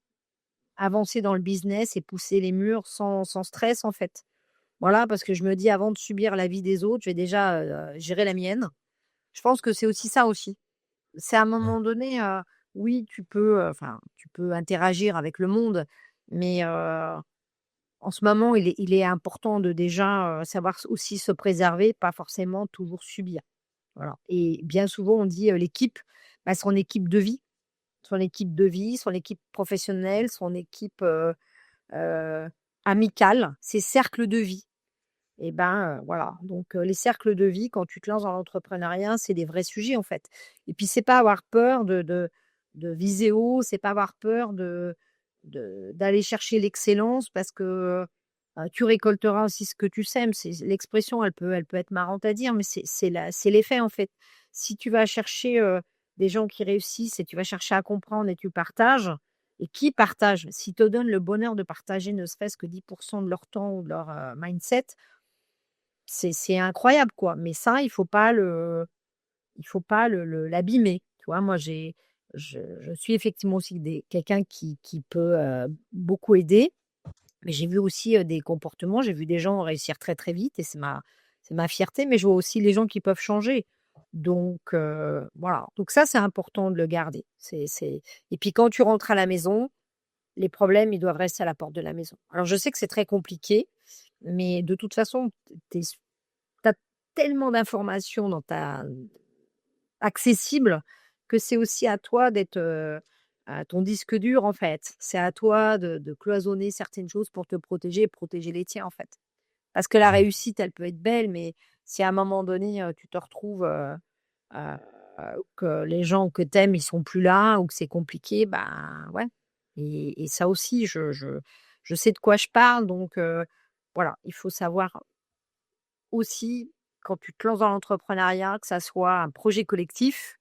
avancer dans le business et pousser les murs sans stress, en fait. Voilà, parce que je me dis: «Avant de subir la vie des autres, je vais déjà, gérer la mienne». Je pense que c'est aussi ça aussi. C'est à un Ouais. moment donné, oui, tu peux, enfin, tu peux interagir avec le monde, mais en ce moment, il est important de déjà, savoir aussi se préserver, pas forcément toujours subir. Voilà et bien souvent, on dit, l'équipe, bah, son équipe de vie. Son équipe de vie, son équipe professionnelle, son équipe, heu, amicale, ses cercles de vie et ben, voilà donc les cercles de vie quand tu te lances dans l'entrepreneuriat, c'est des vrais sujets, en fait et puis c'est pas avoir peur de viser haut, c'est pas avoir peur d'aller chercher l'excellence parce que, tu récolteras aussi ce que tu sèmes. C'est l'expression, elle peut être marrante à dire, mais c'est les faits, en fait. Si tu vas chercher, des gens qui réussissent et tu vas chercher à comprendre et tu partages et qui partagent, s'ils te donnent le bonheur de partager ne serait-ce que 10 de leur temps ou de leur, mindset, c'est incroyable, quoi. Mais ça, il faut pas l'abîmer, tu vois? Moi, je suis effectivement aussi quelqu'un qui peut, beaucoup aider, mais j'ai vu aussi, des comportements, j'ai vu des gens réussir très, très vite et c'est ma fierté, mais je vois aussi les gens qui peuvent changer. Donc voilà, donc ça, c'est important de le garder. C'est et puis quand tu rentres à la maison, les problèmes, ils doivent rester à la porte de la maison. Alors je sais que c'est très compliqué, mais de toute façon, tu as tellement d'informations dans ta accessible, que c'est aussi à toi d'être, ton disque dur, en fait. C'est à toi de cloisonner certaines choses pour te protéger et protéger les tiens, en fait. Parce que la Ouais. réussite, elle peut être belle, mais si à un moment donné, tu te retrouves, heu, que les gens que tu aimes, ils sont plus là ou que c'est compliqué, ben, ouais et ça aussi, je sais de quoi je parle donc voilà, il faut savoir aussi, quand tu te lances dans l'entrepreneuriat, que ça soit un projet collectif,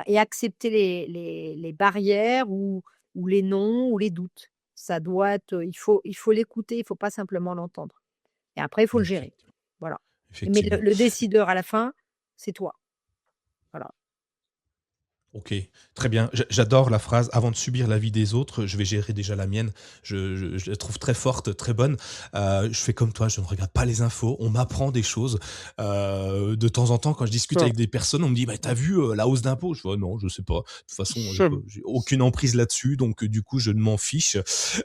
et accepter les barrières ou les non ou les doutes. Ça doit être, il faut l'écouter, il faut pas simplement l'entendre et après il faut le gérer. Effectivement. Voilà. Mais le Effectivement. le décideur à la fin, c'est toi. Voilà. OK, très bien. J'adore la phrase: «Avant de subir la vie des autres, je vais gérer déjà la mienne». Je la trouve très forte, très bonne. Je fais comme toi, je ne regarde pas les infos. On m'apprend des choses. De temps en temps, quand je discute avec des personnes, on me dit: «Bah, tu as vu, la hausse d'impôts?» Je fais: «Ah non, je sais pas. De toute façon, j'ai aucune emprise là-dessus, donc du coup, je ne m'en fiche.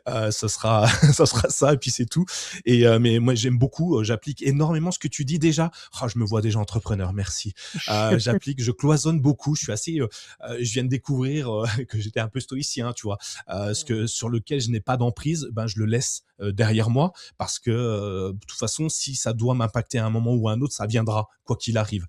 Ça sera ça sera ça et puis c'est tout». Mais moi, j'aime beaucoup, j'applique énormément ce que tu dis déjà. Ah, je me vois déjà entrepreneur, merci. J'applique, je cloisonne beaucoup. Je suis assez, je viens de découvrir que j'étais un peu stoïcien, tu vois. Ce Mmh. que sur lequel je n'ai pas d'emprise, ben je le laisse derrière moi parce que de toute façon, si ça doit m'impacter à un moment ou à un autre, ça viendra quoi qu'il arrive.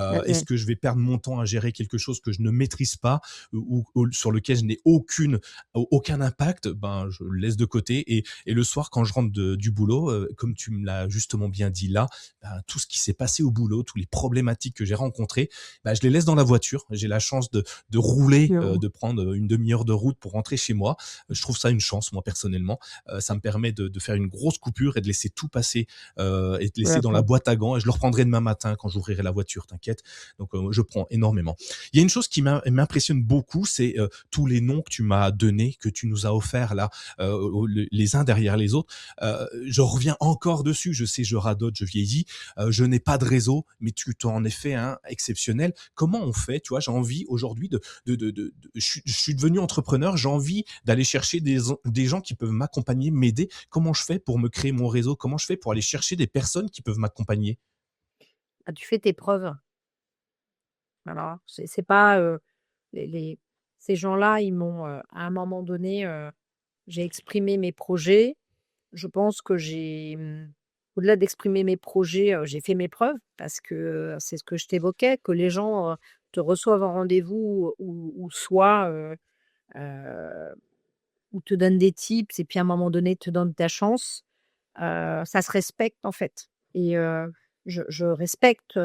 Mmh Est-ce mh. que je vais perdre mon temps à gérer quelque chose que je ne maîtrise pas ou sur lequel je n'ai aucun impact? Ben je le laisse de côté et le soir quand je rentre du boulot, comme tu me l'as justement bien dit là, ben, tout ce qui s'est passé au boulot, toutes les problématiques que j'ai rencontrées, ben, je les laisse dans la voiture. J'ai la chance de rouler, Mmh. de prendre une demi-heure de route pour rentrer chez moi. Je trouve ça une chance, moi, personnellement. Ça me permet de faire une grosse coupure et de laisser tout passer et de laisser dans la D'accord. boîte à gants et je le reprendrai demain matin quand j'ouvrirai la voiture, t'inquiète. Donc, je prends énormément. Il y a une chose qui m'impressionne beaucoup, c'est tous les noms que tu m'as donnés, que tu nous as offerts là, les uns derrière les autres. Je reviens encore dessus. Je sais, je radote, je vieillis. Je n'ai pas de réseau, mais tu t'en es fait un exceptionnel. Comment on fait? Tu vois, j'ai envie aujourd'hui je suis devenu entrepreneur. J'ai envie d'aller chercher des gens qui peuvent m'accompagner, m'aider. Comment je fais pour me créer mon réseau? Comment je fais pour aller chercher des personnes qui peuvent m'accompagner? Ah, tu fais tes preuves. Voilà, c'est pas, les ces gens-là, ils m'ont, à un moment donné, j'ai exprimé mes projets. Je pense que au-delà d'exprimer mes projets, j'ai fait mes preuves parce que, c'est ce que je t'évoquais, que les gens, te reçoivent en rendez-vous ou soit, heu, ou te donnent des tips et puis à un moment donné te donnent ta chance, ça se respecte en fait et je respecte,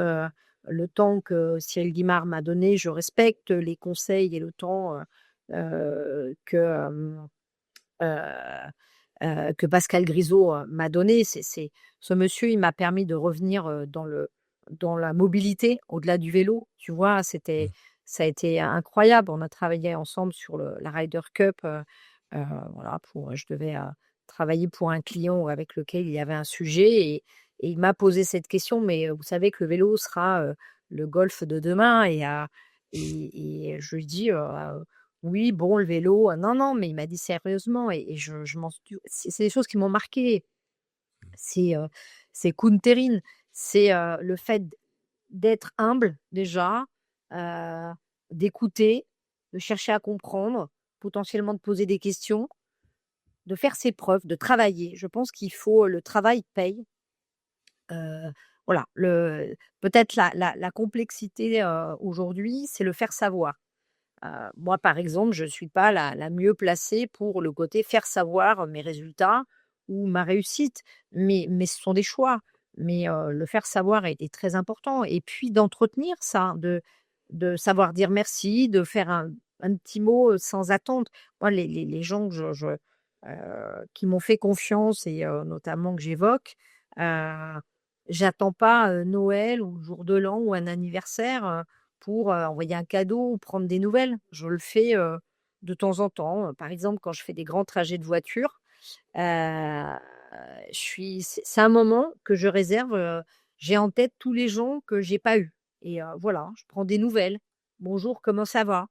le temps que Cyril Guimard m'a donné, je respecte les conseils et le temps, que, que Pascal Grisot, m'a donné. C'est ce monsieur, il m'a permis de revenir, dans la mobilité au-delà du vélo, tu vois? Mmh. Ça a été incroyable. On a travaillé ensemble sur la Ryder Cup, voilà, je devais, travailler pour un client avec lequel il y avait un sujet et il m'a posé cette question: «Mais, vous savez que le vélo sera, le golf de demain?» et je lui dis: oui, bon, le vélo, non, non, mais il m'a dit: «Sérieusement?» et je m'en suis c'est des choses qui m'ont marquée. C'est, c'est Kunterine, c'est, le fait d'être humble déjà, heu, d'écouter, de chercher à comprendre, potentiellement de poser des questions, de faire ses preuves, de travailler. Je pense qu'il faut le travail paye. Voilà, peut-être la complexité, aujourd'hui, c'est le faire savoir. Moi, par exemple, je ne suis pas la mieux placée pour le côté faire savoir mes résultats ou ma réussite, mais ce sont des choix. Mais le faire savoir est très important et puis d'entretenir ça, de savoir dire merci, de faire un petit mot, sans attendre. Moi, les gens que qui m'ont fait confiance et notamment que j'évoque, heu, j'attends pas, Noël ou le jour de l'an ou un anniversaire, pour, envoyer un cadeau ou prendre des nouvelles. Je le fais, de temps en temps, par exemple, quand je fais des grands trajets de voiture, heu, c'est un moment que je réserve, j'ai en tête tous les gens que j'ai pas eus et voilà, je prends des nouvelles. «Bonjour, comment ça va?»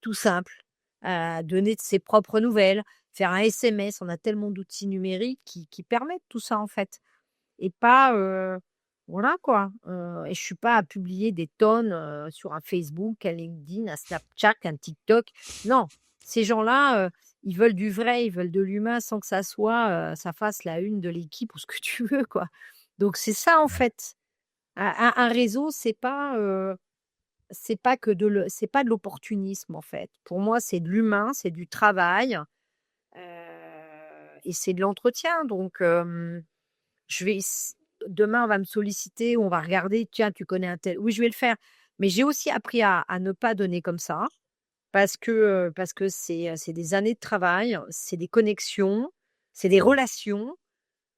Tout simple, donner de ses propres nouvelles, faire un SMS. On a tellement d'outils numériques qui permettent tout ça, en fait. Et pas, voilà quoi, et je suis pas à publier des tonnes, sur un Facebook, un LinkedIn, un Snapchat, un TikTok. Non, ces gens-là, ils veulent du vrai, ils veulent de l'humain sans que ça fasse la une de l'équipe ou ce que tu veux quoi. Donc c'est ça en fait. Un réseau, c'est pas que c'est pas de l'opportunisme en fait. Pour moi, c'est de l'humain, c'est du travail, et c'est de l'entretien donc je vais s demain, on va me solliciter ou on va regarder: «Tiens, tu connais un tel?» Oui, je vais le faire, mais j'ai aussi appris à ne pas donner comme ça parce que c'est des années de travail, c'est des connexions, c'est des relations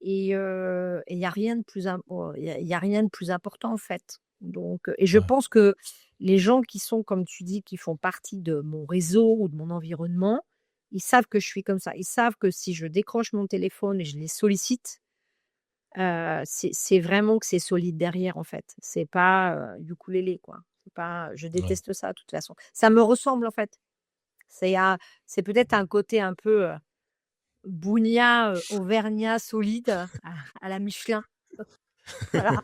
et il y a rien de plus im il y a rien de plus important, en fait. Donc et je Ouais. pense que les gens qui sont, comme tu dis, qui font partie de mon réseau ou de mon environnement, ils savent que je suis comme ça. Ils savent que si je décroche mon téléphone et je les sollicite, c'est vraiment que c'est solide derrière, en fait. C'est pas, ukulélé, quoi. C'est pas je Ouais. déteste ça, de toute façon. Ça me ressemble, en fait. C'est un c'est peut-être un côté un peu, bougna, auvergnat solide, à la Michelin. Voilà.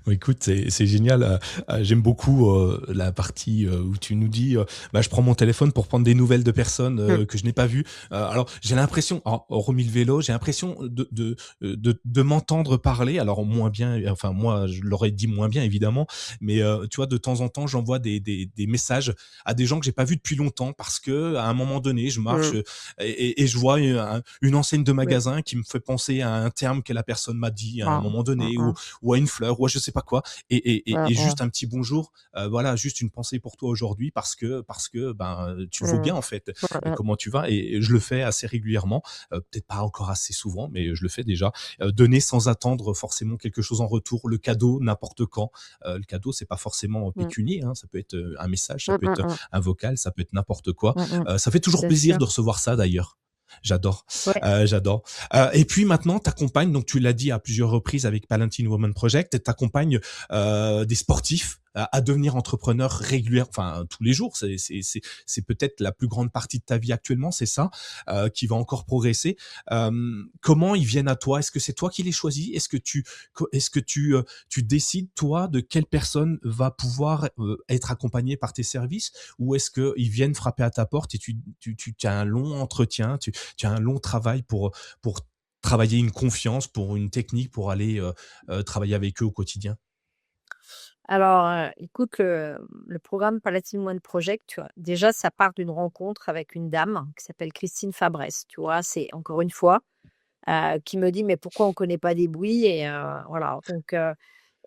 Bah, écoute, c'est génial. J'aime beaucoup la partie où tu nous dis, bah, je prends mon téléphone pour prendre des nouvelles de personnes Mmh. que je n'ai pas vues. Alors, j'ai l'impression, hormis le vélo, j'ai l'impression de m'entendre parler. Alors, moins bien, enfin, moi, je l'aurais dit moins bien, évidemment. Mais tu vois, de temps en temps, j'envoie des messages à des gens que j'ai pas vus depuis longtemps parce que à un moment donné, je marche Mmh. et je vois une enseigne de Oui. magasin qui me fait penser à un terme que la personne m'a dit à un Ah. moment Mmh donné mh. ou à une fleurs ou à je sais pas quoi, Ouais, et ouais. juste un petit bonjour, voilà, juste une pensée pour toi aujourd'hui parce que ben tu le vaux bien Mmh. en fait. Ouais, Comment tu vas? Et je le fais assez régulièrement, peut-être pas encore assez souvent, mais je le fais déjà. Donner sans attendre forcément quelque chose en retour, le cadeau n'importe quand. Le cadeau, c'est pas forcément mmh. pécunier, hein, ça peut être un message, ça Mmh, peut mmh être mh. un vocal, ça peut être n'importe quoi. Mmh mh. Ça fait toujours Bien plaisir sûr. de recevoir ça d'ailleurs. J'adore, Ouais. j'adore. Et puis maintenant, tu accompagnes, donc tu l'as dit à plusieurs reprises avec Palantir Women Project, tu accompagnes des sportifs à devenir entrepreneurs réguliers, enfin tous les jours. C'est peut-être la plus grande partie de ta vie actuellement, c'est ça, qui va encore progresser. Comment ils viennent à toi? Est-ce que c'est toi qui les choisis? Est-ce que tu décides toi de quelle personne va pouvoir être accompagnée par tes services, ou est-ce qu'ils viennent frapper à ta porte et tu as un long entretien, tu as un long travail pour travailler une confiance, pour une technique, pour aller travailler avec eux au quotidien? Alors, écoute, le programme Palatine One Project, tu vois? Déjà, ça part d'une rencontre avec une dame qui s'appelle Christine Fabresse, tu vois? C'est encore une fois, qui me dit: «Mais pourquoi on connaît pas des bouillies?» Et voilà, donc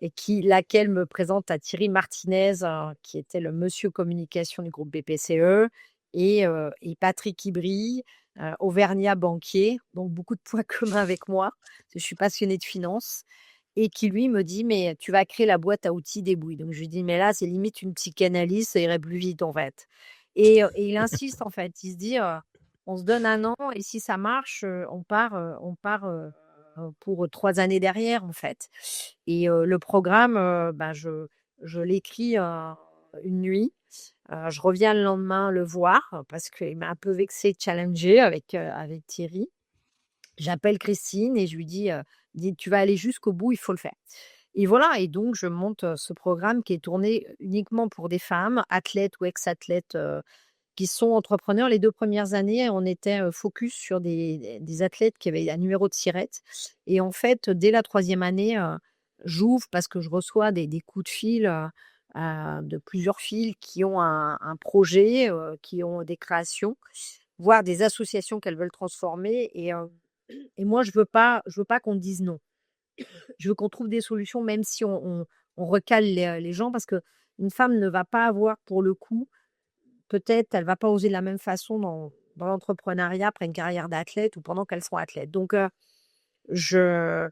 et qui laquelle me présente à Thierry Martinez, qui était le monsieur communication du groupe BPCE, et Patrick Ibry, auvergnat banquier, donc beaucoup de points communs avec moi, parce que je suis passionnée de finance, et qui lui me dit: «Mais tu vas créer la boîte à outils des bouilles». Donc je lui dis: «Mais là, c'est limite une psychanalyse, ça irait plus vite, en fait». Et il insiste, en fait. Il se dit, «On se donne 1 an et si ça marche, on part pour 3 années derrière, en fait». Et le programme, ben, je l'écris, une nuit. Je reviens le lendemain le voir, parce qu'il m'a un peu vexée, challengée avec Thierry. J'appelle Christine et je lui dis: «Tu vas aller jusqu'au bout, il faut le faire». Et voilà, et donc je monte, ce programme qui est tourné uniquement pour des femmes, athlètes ou ex-athlètes, qui sont entrepreneurs. Les 2 premières années, on était, focus sur des athlètes qui avaient un numéro de SIRET. Et en fait, dès la troisième année, j'ouvre parce que je reçois des coups de fil, de plusieurs filles qui ont un projet, qui ont des créations, voire des associations qu'elles veulent transformer. Et moi, je veux pas qu'on dise non. Je veux qu'on trouve des solutions, même si on recale les gens, parce que une femme ne va pas avoir, pour le coup, peut-être, elle va pas oser de la même façon dans l'entrepreneuriat après une carrière d'athlète ou pendant qu'elles sont athlètes. Donc je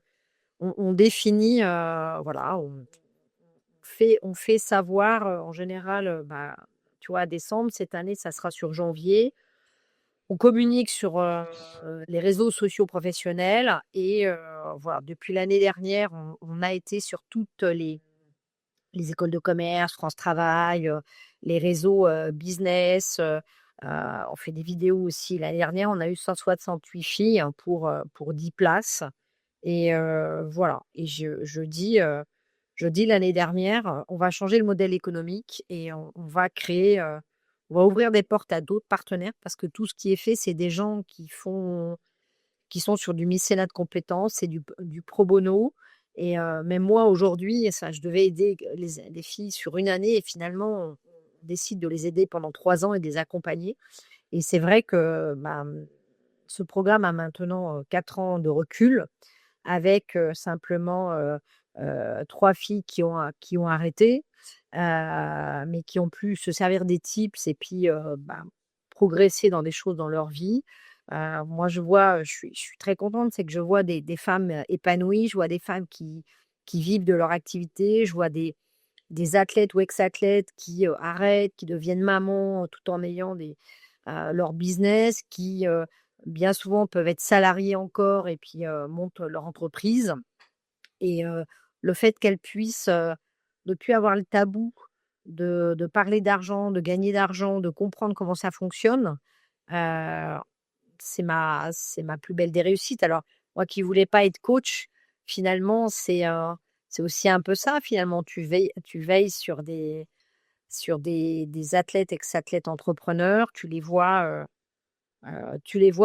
on définit, voilà, on fait savoir, en général, bah, tu vois, décembre. Cette année, ça sera sur janvier. On communique sur, les réseaux sociaux professionnels. Et voilà, depuis l'année dernière, on a été sur toutes les écoles de commerce, France Travail, les réseaux, business, on fait des vidéos aussi. L'année dernière, on a eu 168 filles, hein, pour 10 places. Et voilà, et je dis l'année dernière, «On va changer le modèle économique et on va créer, on va ouvrir des portes à d'autres partenaires», parce que tout ce qui est fait, c'est des gens qui sont sur du mécénat de compétences, c'est du pro bono. Et même moi aujourd'hui, ça, je devais aider les filles sur une année, et finalement, on décide de les aider pendant 3 ans et de les accompagner. Et c'est vrai que, bah, ce programme a maintenant, 4 ans de recul, avec, simplement, 3 filles qui ont arrêté, mais qui ont pu se servir des tips et puis, bah, progresser dans des choses dans leur vie. Moi, je suis très contente, c'est que je vois des femmes, épanouies, je vois des femmes qui vivent de leur activité, je vois des athlètes ou ex-athlètes qui, arrêtent, qui deviennent mamans, tout en ayant leur business, qui, bien souvent peuvent être salariés encore et puis, montent leur entreprise. Et le fait qu'elles puissent, ne plus avoir le tabou de parler d'argent, de gagner d'argent, de comprendre comment ça fonctionne, heu, c'est ma plus belle des réussites. Alors, moi qui voulais pas être coach, finalement, c'est aussi un peu ça, finalement. Tu veilles sur des athlètes, ex-athlètes entrepreneurs. Tu les vois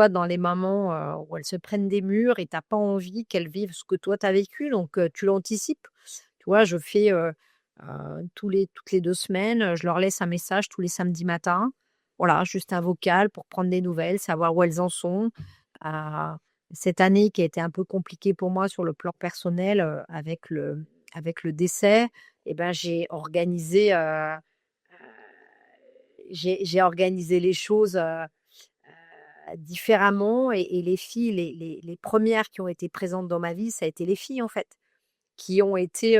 dans les moments, où elles se prennent des murs et tu as pas envie qu'elles vivent ce que toi tu as vécu, donc tu l'anticipes. Tu vois, je fais, toutes les 2 semaines, je leur laisse un message tous les samedis matins. Voilà, juste un vocal pour prendre des nouvelles, savoir où elles en sont. Heu, Cette année qui a été un peu compliquée pour moi sur le plan personnel, avec avec le décès, et ben, j'ai organisé les choses, différemment et les filles, les 1 qui ont été présentes dans ma vie, ça a été les filles, en fait, qui ont été,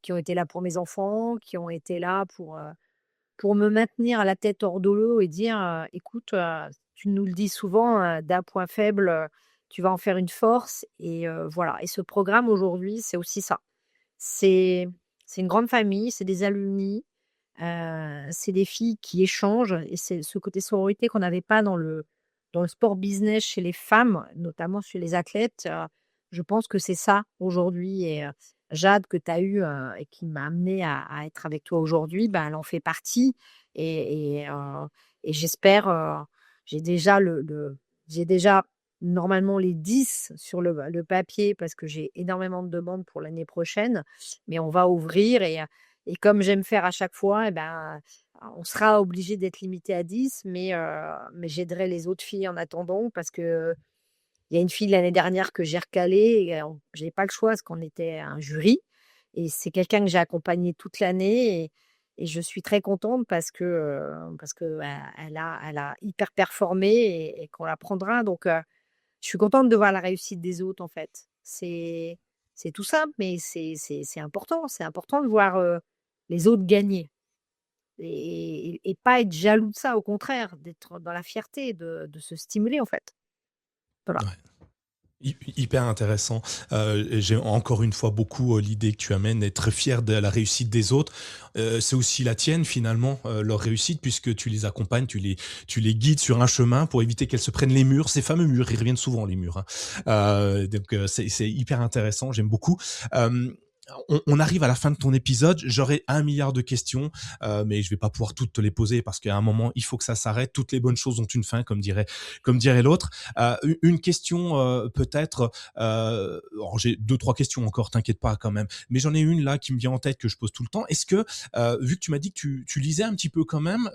qui ont été là pour mes enfants, qui ont été là pour me maintenir à la tête hors de l'eau et dire, «Écoute, tu nous le dis souvent, d'un point faible, tu vas en faire une force» et voilà et ce programme aujourd'hui, c'est aussi ça. C'est c'est une grande famille, c'est des alumni, c'est des filles qui échangent et c'est ce côté sororité qu'on n'avait pas dans le sport business chez les femmes, notamment chez les athlètes. Je pense que c'est ça aujourd'hui et Jade que tu as eu et qui m'a amenée à être avec toi aujourd'hui, ben, elle en fait partie et j'espère, j'ai déjà j'ai déjà normalement les 10 sur le papier parce que j'ai énormément de demandes pour l'année prochaine, mais on va ouvrir et comme j'aime faire à chaque fois et ben, on sera obligé d'être limité à 10 mais j'aiderai les autres filles en attendant parce que il y a une fille l'année dernière que j'ai recalée et on j'avais pas le choix parce qu'on était un jury et c'est quelqu'un que j'ai accompagné toute l'année et je suis très contente parce que, elle a hyper performé et qu'on la prendra donc je suis contente de voir la réussite des autres, en fait. C'est tout simple, mais c'est important. C'est important de voir, les autres gagner et pas être jaloux de ça, au contraire, d'être dans la fierté, de se stimuler, en fait. Voilà. Ouais. Hyper intéressant. J'ai encore une fois beaucoup l'idée que tu amènes, être fier de la réussite des autres. C'est aussi la tienne finalement, leur réussite, puisque tu les accompagnes, tu les guides sur un chemin pour éviter qu'elles se prennent les murs. Ces fameux murs, ils reviennent souvent les murs, hein. Donc c'est hyper intéressant, j'aime beaucoup. Euh, on arrive à la fin de ton épisode. J'aurais 1 milliard de questions, mais je vais pas pouvoir toutes te les poser parce qu'à un moment, il faut que ça s'arrête. Toutes les bonnes choses ont une fin, comme dirait l'autre. Une question peut-être. Alors j'ai 2 3 questions encore, t'inquiète pas quand même. Mais j'en ai une là qui me vient en tête que je pose tout le temps. Est-ce que, vu que tu m'as dit que tu lisais un petit peu quand même,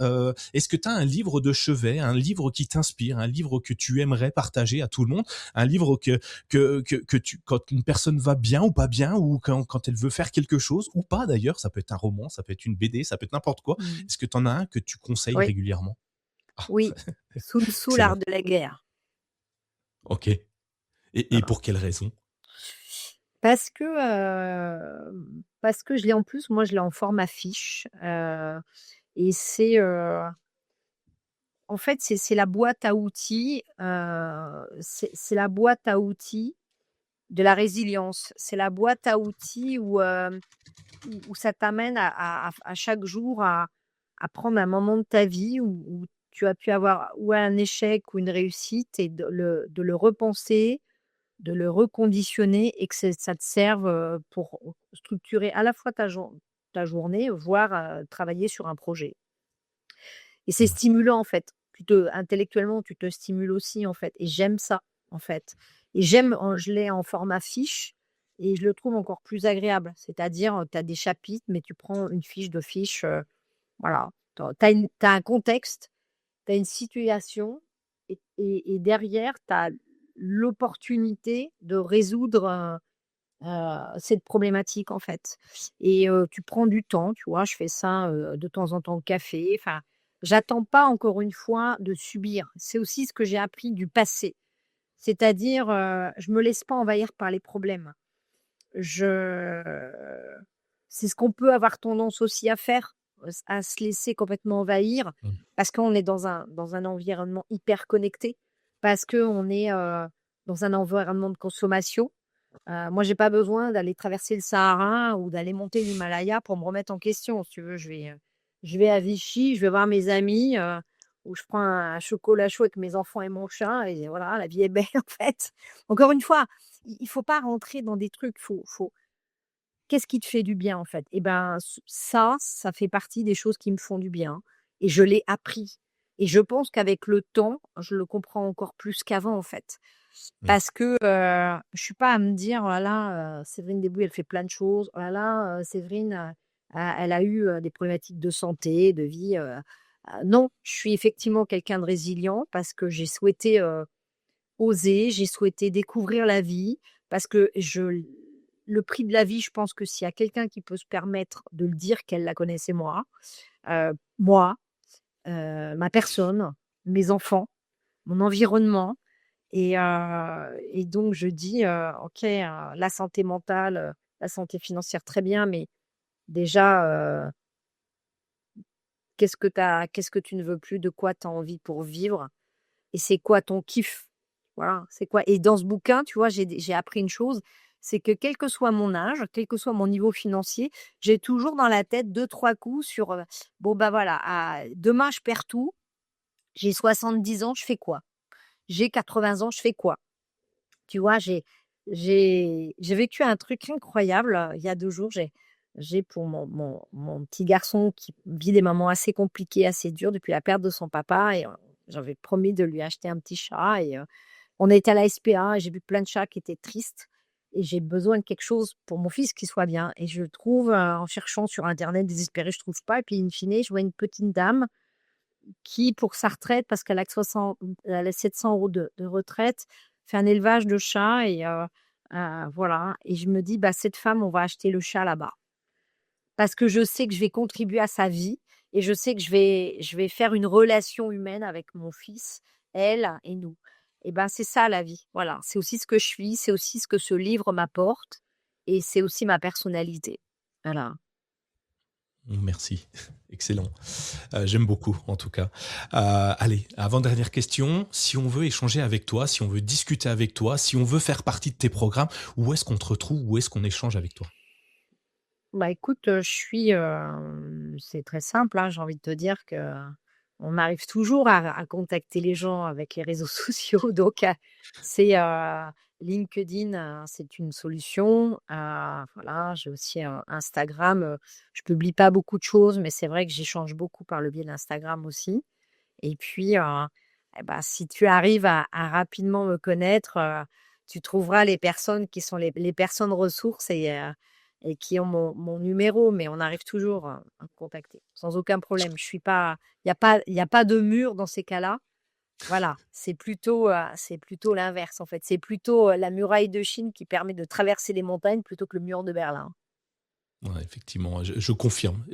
est-ce que tu as un livre de chevet, un livre qui t'inspire, un livre que tu aimerais partager à tout le monde, un livre que tu, quand une personne va bien ou pas bien, ou quand elle veut faire quelque chose, ou pas d'ailleurs, ça peut être un roman, ça peut être une BD, ça peut être n'importe quoi. Mmh. Est-ce que tu en as un que tu conseilles Oui, régulièrement? Ah, oui. Sun Tzu, l'art excellent. de la guerre. Ok. Et Voilà. pour quelle raison? Parce que, parce que je l'ai en plus, moi, je l'ai en format fiche, et en fait, c'est la boîte à outils, c'est la boîte à outils de la résilience. C'est la boîte à outils où ça t'amène à chaque jour à prendre un moment de ta vie où tu as pu avoir ou un échec ou une réussite et de le repenser, de le reconditionner et que ça te serve, pour structurer à la fois ta journée, voire, travailler sur un projet. Et c'est Ouais. stimulant, en fait. Intellectuellement, tu te stimules aussi, en fait et j'aime ça, en fait et je l'ai en format fiche et je le trouve encore plus agréable. C'est-à-dire, tu as des chapitres, mais tu prends une fiche de fiche, voilà. Tu as un contexte, tu as une situation et derrière, tu as l'opportunité de résoudre, cette problématique, en fait et tu prends du temps, tu vois? Je fais ça, de temps en temps au café, enfin, j'attends pas encore une fois de subir. C'est aussi ce que j'ai appris du passé. C'est-à-dire, je me laisse pas envahir par les problèmes. Je C'est ce qu'on peut avoir tendance aussi à faire, à se laisser complètement envahir Mmh. parce qu'on est dans un environnement hyper connecté, parce qu'on est, dans un environnement de consommation. Moi, j'ai pas besoin d'aller traverser le Sahara ou d'aller monter l'Himalaya pour me remettre en question. Si tu veux, je vais à Vichy, je vais voir mes amis, où je prends un chocolat chaud avec mes enfants et mon chat et voilà, la vie est belle, en fait. Encore une fois, il faut pas rentrer dans des trucs, faut qu'est-ce qui te fait du bien, en fait? Et ben, ça fait partie des choses qui me font du bien et je l'ai appris et je pense qu'avec le temps, je le comprends encore plus qu'avant, en fait. Mmh. Parce que, je suis pas à me dire: «Oh là là, Séverine Debouy, elle fait plein de choses. Oh là là, Séverine, elle a eu, des problématiques de santé, de vie», non, je suis effectivement quelqu'un de résilient parce que j'ai souhaité, oser, j'ai souhaité découvrir la vie, parce que je le prix de la vie, je pense que s'il y a quelqu'un qui peut se permettre de le dire qu'elle la connaît, c'est moi. Moi, ma personne, mes enfants, mon environnement et donc je dis, «OK, la santé mentale, la santé financière, très bien, mais déjà, qu'est-ce que tu ne veux plus? De quoi tu as envie pour vivre? Et c'est quoi ton kiff?» Voilà, c'est quoi? Et dans ce bouquin, tu vois, j'ai appris une chose, c'est que quel que soit mon âge, quel que soit mon niveau financier, j'ai toujours dans la tête deux trois coups sur, bon, bah, voilà, demain je perds tout, j'ai 70 ans, je fais quoi? J'ai 80 ans, je fais quoi? Tu vois, j'ai vécu un truc incroyable, il y a 2 jours. J'ai pour mon petit garçon qui vit des moments assez compliqués, assez durs depuis la perte de son papa et j'avais promis de lui acheter un petit chat et on a été à la SPA et j'ai vu plein de chats qui étaient tristes et j'ai besoin de quelque chose pour mon fils qui soit bien et je trouve, en cherchant sur internet désespérée, je trouve pas et puis in fine, je vois une petite dame qui, pour sa retraite, parce qu'elle a que 60 elle a 700 € de retraite, fait un élevage de chats et voilà et je me dis: «Bah, cette femme, on va acheter le chat là-bas». Parce que je sais que je vais contribuer à sa vie et je sais que je vais faire une relation humaine avec mon fils, elle et nous et ben, c'est ça la vie, voilà. C'est aussi ce que je suis, c'est aussi ce que ce livre m'apporte et c'est aussi ma personnalité. Voilà. Merci, excellent. J'aime beaucoup en tout cas. Allez, avant-dernière question, si on veut échanger avec toi, si on veut discuter avec toi, si on veut faire partie de tes programmes, où est-ce qu'on te retrouve? Où est-ce qu'on échange avec toi? Bah, écoute, je suis, c'est très simple, hein, j'ai envie de te dire que on arrive toujours à contacter les gens avec les réseaux sociaux donc c'est, LinkedIn, c'est une solution, voilà. J'ai aussi, Instagram, je publie pas beaucoup de choses mais c'est vrai que j'échange beaucoup par le biais d'Instagram aussi et puis, et bah, si tu arrives à rapidement me connaître, tu trouveras les personnes qui sont les personnes ressources et qui ont mon numéro, mais on arrive toujours, à me contacter sans aucun problème. Je suis pas il y a pas de mur dans ces cas-là. Voilà, c'est plutôt l'inverse, en fait. C'est plutôt, la muraille de Chine qui permet de traverser les montagnes plutôt que le mur de Berlin. Ouais, effectivement, je confirme.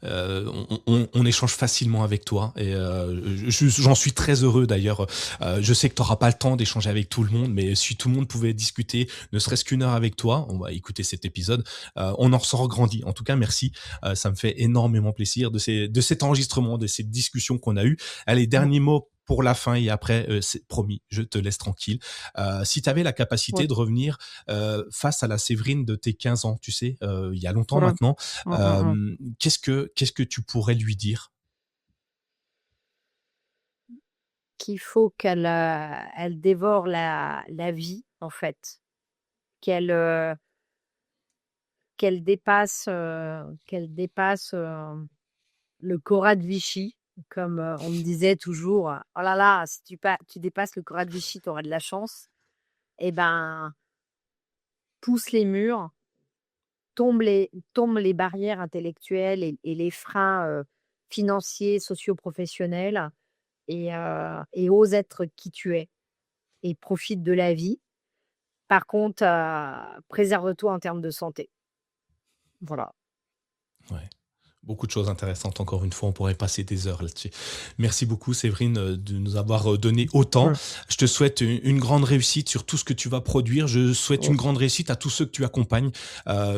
On échange facilement avec toi et j'en suis très heureux d'ailleurs. Je sais que tu n'auras pas le temps d'échanger avec tout le monde, mais si tout le monde pouvait discuter, ne serait-ce qu'une heure avec toi, on va écouter cet épisode, on en ressort grandi. En tout cas, merci. Ça me fait énormément plaisir de cet enregistrement, de cette discussion qu'on a eue. Allez, Mmh. dernier mot pour la fin et après, c'est promis, je te laisse tranquille. Si tu avais la Ouais. capacité de revenir face à la Séverine de tes 15 ans, tu sais, il y a longtemps Mmh. maintenant. Mmh, mmh mh. Qu'est-ce que tu pourrais lui dire? Qu'il faut elle dévore la vie, en fait. Qu'elle, qu'elle dépasse, le Cora de Vichy, comme, on me disait toujours, «Oh là là, si tu dépasses le Cora de Vichy, tu auras de la chance» et ben, pousse les murs, tombe les barrières intellectuelles et les freins, financiers, socio-professionnels et ose être qui tu es et profite de la vie. Par contre, préserve-toi en termes de santé. Voilà. Ouais. Beaucoup de choses intéressantes, encore une fois, on pourrait passer des heures là-dessus. Merci beaucoup Séverine, de nous avoir, donné autant. Mmh. Je te souhaite une grande réussite sur tout ce que tu vas produire. Je souhaite une Mmh. grande réussite à tous ceux que tu accompagnes.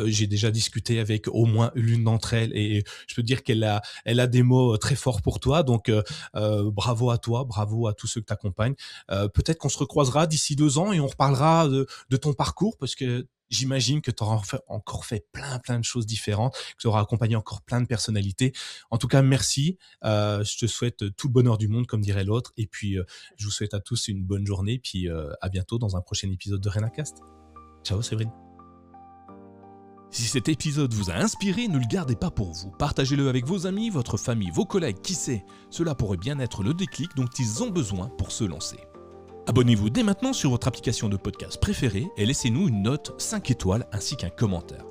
J'ai déjà discuté avec au moins l'une d'entre elles et je peux te dire qu'elle a des mots, très forts pour toi donc bravo à toi, bravo à tous ceux que tu accompagnes. Peut-être qu'on se recroisera d'ici 2 ans et on reparlera de ton parcours parce que j'imagine que tu auras encore fait plein de choses différentes, que tu auras accompagné encore plein de personnalités. En tout cas, merci. Je te souhaite tout le bonheur du monde, comme dirait l'autre. Et puis, je vous souhaite à tous une bonne journée. Puis, à bientôt dans un prochain épisode de RenaCast. Ciao, Séverine. Si cet épisode vous a inspiré, ne le gardez pas pour vous. Partagez-le avec vos amis, votre famille, vos collègues, qui sait. Cela pourrait bien être le déclic dont ils ont besoin pour se lancer. Abonnez-vous dès maintenant sur votre application de podcast préférée et laissez-nous une note 5 étoiles ainsi qu'un commentaire.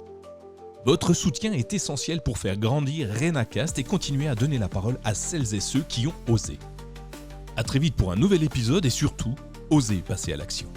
Votre soutien est essentiel pour faire grandir RenaCast et continuer à donner la parole à celles et ceux qui ont osé. À très vite pour un nouvel épisode et surtout, osez passer à l'action.